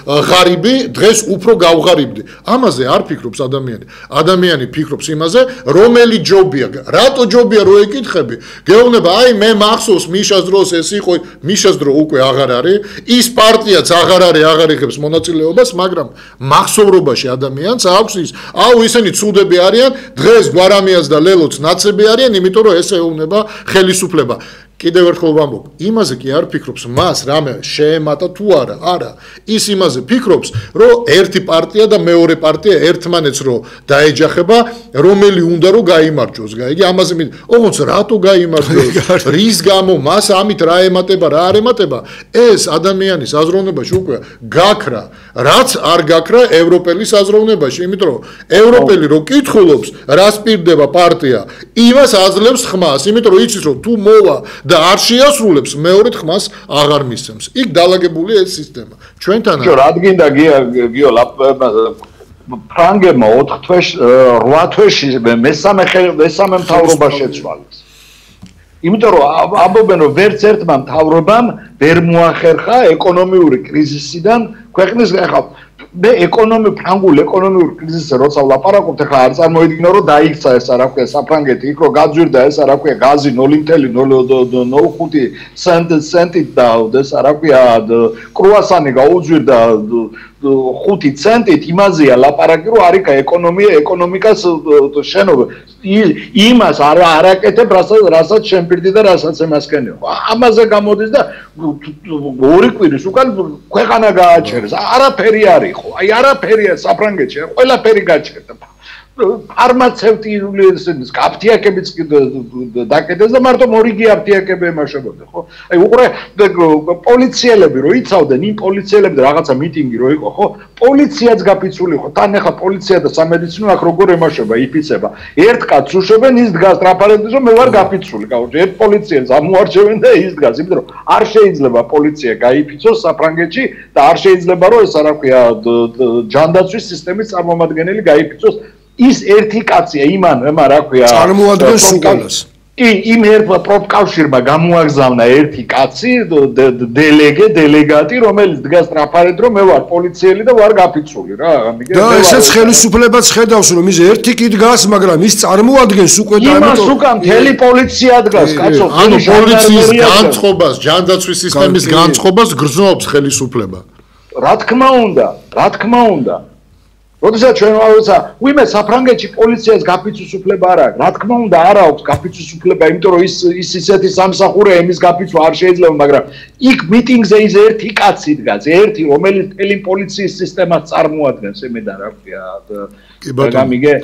Speaker 1: ღარიბი, დღეს უფრო გავღარიბდი. ამაზე არ ფიქრობს ადამიანი. ადამიანი ფიქრობს იმაზე, რომელი ჯობია. რატო ჯობია რო ეკითხები? გეუბნება, აი მე მახსოვს მიშას დროს ეს იყო, მიშას დრო უკვე აღარ არის, ის პარტიაც აღარ არის, აღარ იღებს მონაწილეობას, მაგრამ მახსოვრობაში ადამიანს აქვს ის, აუ ისინი ცუდები არიან, დღეს გვარამიას და ლელოც ნაცები არიან, იმიტომ რომ ეს ეუბნება ხელისუფლება. კიდევ ერთხელ ვამბობ, იმაზე კი არ ფიქრობს, მას რამე შეემატა თუ არა, არა. ის იმაზე ფიქრობს, რომ ერთი პარტია და მეორე პარტია ერთმანეთს რო დაეჯახება, რომელი უნდა რომ გაიმარჯვოს. იგი ამაზე ოღონდ რატო გაიმარჯვოს? რის გამო მას ამით რა ემატება, რა არ ემატება? ეს ადამიანის აზროვნებაში უკვე გაქრა, რაც არ გაქრა ევროპელის აზროვნებაში, იმიტომ რომ ევროპელი რო კითხულობს, რას პირდება პარტია, იმას აძლევს ხმას, იმიტომ რომ იცის რომ თუ მოვა და არ შეასრულებს მეორედ ხმას აღარ მისცემს. იქ დალაგებულია ეს სისტემა. ჩვენთან
Speaker 2: არა. რა გინდა გიო ფრანგებმა 4 თვეში 8 თვეში მესამე მთავრობა შეცვალეს. იმიტომ რომ ამბობენ რომ ვერც ერთმა მთავრობამ ვერ მოახერხა ეკონომიური კრიზისიდან ქვეყნის ახლა მე ფრანგულ ეკონომიურ კრიზისზე როცა ვლაპარაკობთ, ახლა არ წარმოიდგინო რომ დაიქცა ეს რა ქვია საფრანგეთი, იქ რომ გაძვირდა ეს რა ქვია გაზი 0.05 ცენტით და ეს რა ქვია კრუასანი გაუძვირდა 5 ცენტით, იმაზეა ლაპარაკი რომ არიქა ეკონომიკას შენობა. იმას არაკეთებ, რასაც შემპირდი და რასაც ემასკენეო. ამაზე გამოდის და 2 კვირის უკან ქვეყანა გააჩერეს. არაფერი არ იყო. აი არაფერია საფრანგეთში, ყველაფერი გაჩერდა. ფარმაცევტული აფთიაქებიც დაკეტეს და მარტო მორიგი აფთიაქები ემაშებოდა, ხო? აი უყურე პოლიციელები რო იცავდნენ, იმ პოლიციელები რაღაცა მიტინგი რო იყო, ხო? პოლიციაც გაფიცული ხო? თან ახლა პოლიცია და სამედიცინო აქ როგორ ემაშება, იფიცება. ერთ კაცს უშვებენ, ის დგას ტრაფარებს, რომ მე ვარ გაფიცული, გავუჩი. ერთ პოლიციელს ამოარჩევენ და ის დგას, იმიტომ რომ არ შეიძლება პოლიცია გაიფიცოს საფრანგეთში და არ შეიძლება რომ ეს რა ქვია ჯანდაცვის სისტემის წარმომადგენელი გაიფიცოს. ის ერთი კაცია იმან რა ქვია
Speaker 3: წარმოადგენს უკანას.
Speaker 2: კი, იმ ერთმა პროფკავშირმა გამოაგზავნა ერთი კაცი, დელეგატი, რომელიც დგას ტრაფარედ, რომ მე ვარ პოლიციელი და ვარ გაფიცული რა.
Speaker 3: და ესეც ხელისუფლებაც ხედავს, რომ ის ერთი კი დგას, მაგრამ ის წარმოადგენს უკვე და
Speaker 2: ამიტომ იმას უკან მთელი პოლიცია დგას, კაცო.
Speaker 1: ანუ პოლიციის განწყობას, ჯანდაცვის სისტემის განწყობას გრძნობს ხელისუფლება.
Speaker 2: რა თქმა უნდა. როდესაც ჩვენ ვაუცა, ვიმე საფრანგეთში პოლიციას გაფიცვის უფლება არ აქვს. რა თქმა უნდა, არ აქვს გაფიცვის უფლება, იმიტომ რომ ის ისეთი სამსახურია, იმის გაფიცვა არ შეიძლება, მაგრამ იქ მიტინგზე ის ერთი კაცი დგას, ერთი, რომელიც მთელი პოლიციის სისტემას წარმოადგენს, იმედა რა ქვია. გამიგე?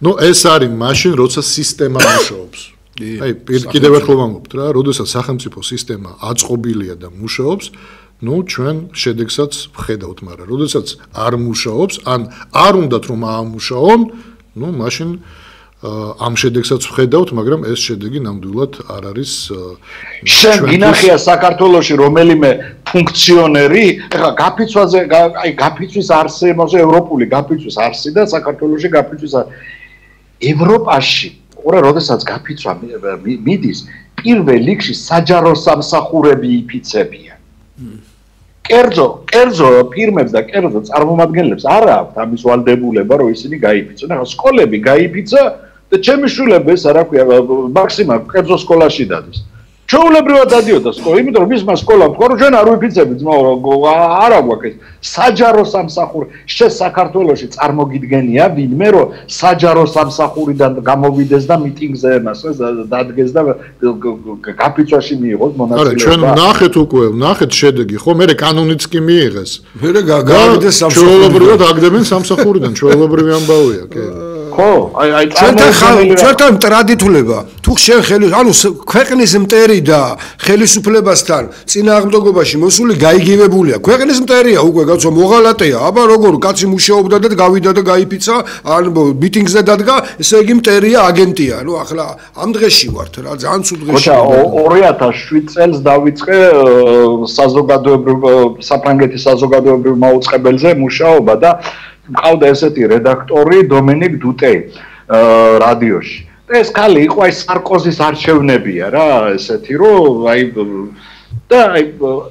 Speaker 1: ნუ ეს არის მაშინ, როცა სისტემა მუშაობს. აი, კიდევ ერთხელ ვამბობთ რა, როდესაც სახელმწიფო სისტემა აწყობილია და მუშაობს, ნუ ჩვენ შედეგსაც ვხედავთ, მაგრამ როდესაც არ მუშაობს, ან არ უნდათ რომ აამუშაონ, ნუ მაშინ ამ შედეგსაც ვხედავთ, მაგრამ ეს შედეგი ნამდვილად არ არის
Speaker 2: შენ გინახია საქართველოში რომელიმე ფუნქციონერი, ეხლა გაფიცვაზე, აი გაფიცვის არსებობაზე ევროპული გაფიცვის არსი და საქართველოში გაფიცვის ევროპაში ყურე, როდესაც გაფიცვა მიდის, პირველ რიგში საჯარო სამსახურები იფიცებიან. კერძო ფირმებს და კერძო წარმომადგენლებს არ აქვთ ამის ვალდებულება, რომ ისინი გაიფიცონ. ახლა სკოლები გაიფიცა და ჩემი შვილები ეს რა ქვია, მაქსიმალ კერძო სკოლაში დადის. ჩვეულებრივად დადიოდა სკოლა, იმიტომ რომ მისმა სკოლამ თქვა, რომ ჩვენ არ ვიფიცებით, არა გვაქვს საჯარო სამსახური. შენ საქართველოში წარმოგიდგენია ვინმე, რომ საჯარო სამსახურიდან გამოვიდეს და მიტინგზე მასეს დადგეს და გაფიცვაში მიიღოს მონაწილეობა.
Speaker 1: არა, ჩვენ ნახეთ შედეგი, ხო, მე კანონიც კი მიიღეს.
Speaker 3: მე გავიდეს სამსახურიდან.
Speaker 1: ჩვეულებრივად აგდებენ სამსახურიდან, ჩვეულებრივი ამბავია, კი.
Speaker 2: ხო, აი
Speaker 3: ჩვენთან ტრადიციულება. თუ შენ ანუ ქვეყნის მტერი და ხელისუფლებასთან წინააღმდეგობაში მოსული გაიგივებულია. ქვეყნის მტერია უკვე გაცო მოღალატეა. აბა როგორ კაცი მუშაობდა და გავიდა და გაიფიცა, ან მიტინგზე დადგა, ესე იგი მტერია, აგენტია. ნუ ახლა ამ დღეში ვართ რა, ძალიან ცუდ დღეში.
Speaker 2: 2007 წელს დავიწყე საფრანგეთის საზოგადოებრივ მაუწყებელზე მუშაობა და მყავდა ესეთი რედაქტორი დომენიკ დუტე რადიოში. ეს ქალი იყო აი სარკოზის არჩევნებია რა, ესეთი რომ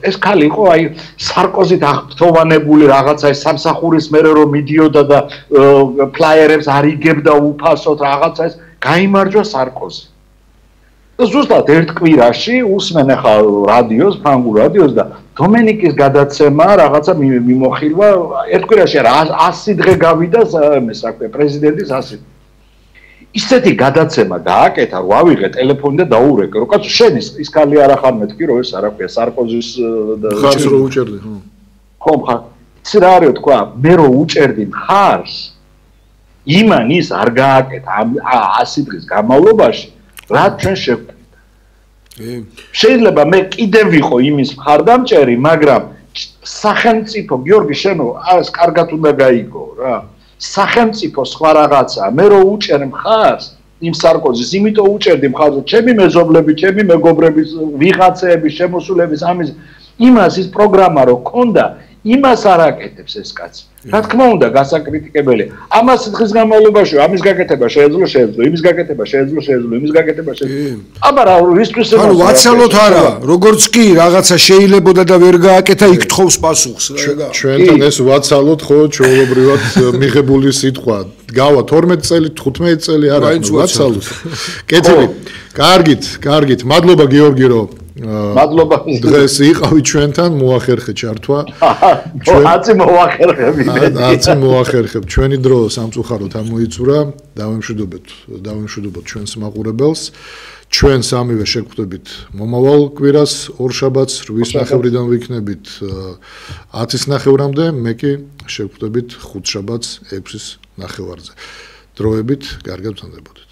Speaker 2: ეს ქალი იყო აი სარკოზით აღფრთოვანებული რაღაცა ეს სამსახურის მერე რომ მიდიოდა და ფლაიერებს არიგებდა უფასოდ რაღაცა ეს გაიმარჯვა სარკოზი. და ზუსტად ერთ კვირაში usmen ახლა რადიოს, ფრანგულ რადიოს და დომენიკის გადაცემა რაღაცა მიმოხილვა ერთ კვირაში 100 დღე გავიდა ეს რა ქვია პრეზიდენტის 100 ისეთი გადაცემა გააკეთა რომ ავიღე ტელეფონი და დაურეკე რომ კაცო შენ ის ქალი არ ახარ მეთქი რომ ეს რა ქვია სარკოზის
Speaker 1: ხარს რო უჭერდი
Speaker 2: ხო ხარ ის რა არის თქვა მე რო უჭერდი ხარს იმან ის არ გააკეთა 100 დღის განმავლობაში რა ჩვენ შეიძლება მე კიდევ ვიყო იმის მხარდამჭერი, მაგრამ სახელმწიფო გიორგი შენო ეს კარგად უნდა გაიგო რა. სახელმწიფო სხვა რაღაცა, მე რო უჭერ მხარს იმ სარკოზის, იმიტომ უჭერდი მხარს, ჩემი მეზობლები, ჩემი მეგობრების, ვიღაცეების შემოსულების ამის იმას ის პროგრამა რო ქონდა, იმას არ აკეთებს ეს კაცი. რა თქმა უნდა, გასაკრიტიკებელია. ამას დღის განმავლობაში ამის გაკეთება შეეძლო, იმის გაკეთება შეეძლო, იმის გაკეთება შეეძლო. აბა რა ვისთვის
Speaker 3: ანუ ვაცალოთ არა, როგორც კი რაღაცა შეიძლებოდა და ვერ გააკეთა, იქ თხოვს პასუხს რა.
Speaker 1: ჩვენთან ეს ვაცალოთ ხო, ჩვეულებრივად მიღებული სიტყვა. გავა 12 წელი, 15 წელი არა, ვაცალოთ. კეთილი. კარგით. მადლობა გიორგი რომ
Speaker 2: მადლობა
Speaker 1: დღეს იყავით ჩვენთან მოახერხე ჩართვა
Speaker 2: აცი
Speaker 1: მოახერხებ ჩვენი დრო სამწუხაროდ ამოიწურა დავემშვიდობოთ ჩვენს მაყურებელს ჩვენ სამივე შეგხვდებით მომავალ კვირას ორშაბათს 8:30-დან ვიქნებით 10:30-მდე მე კი შეგხვდებით ხუთშაბათს 6:30-ზე დროებით კარგად ვთანდებოდეთ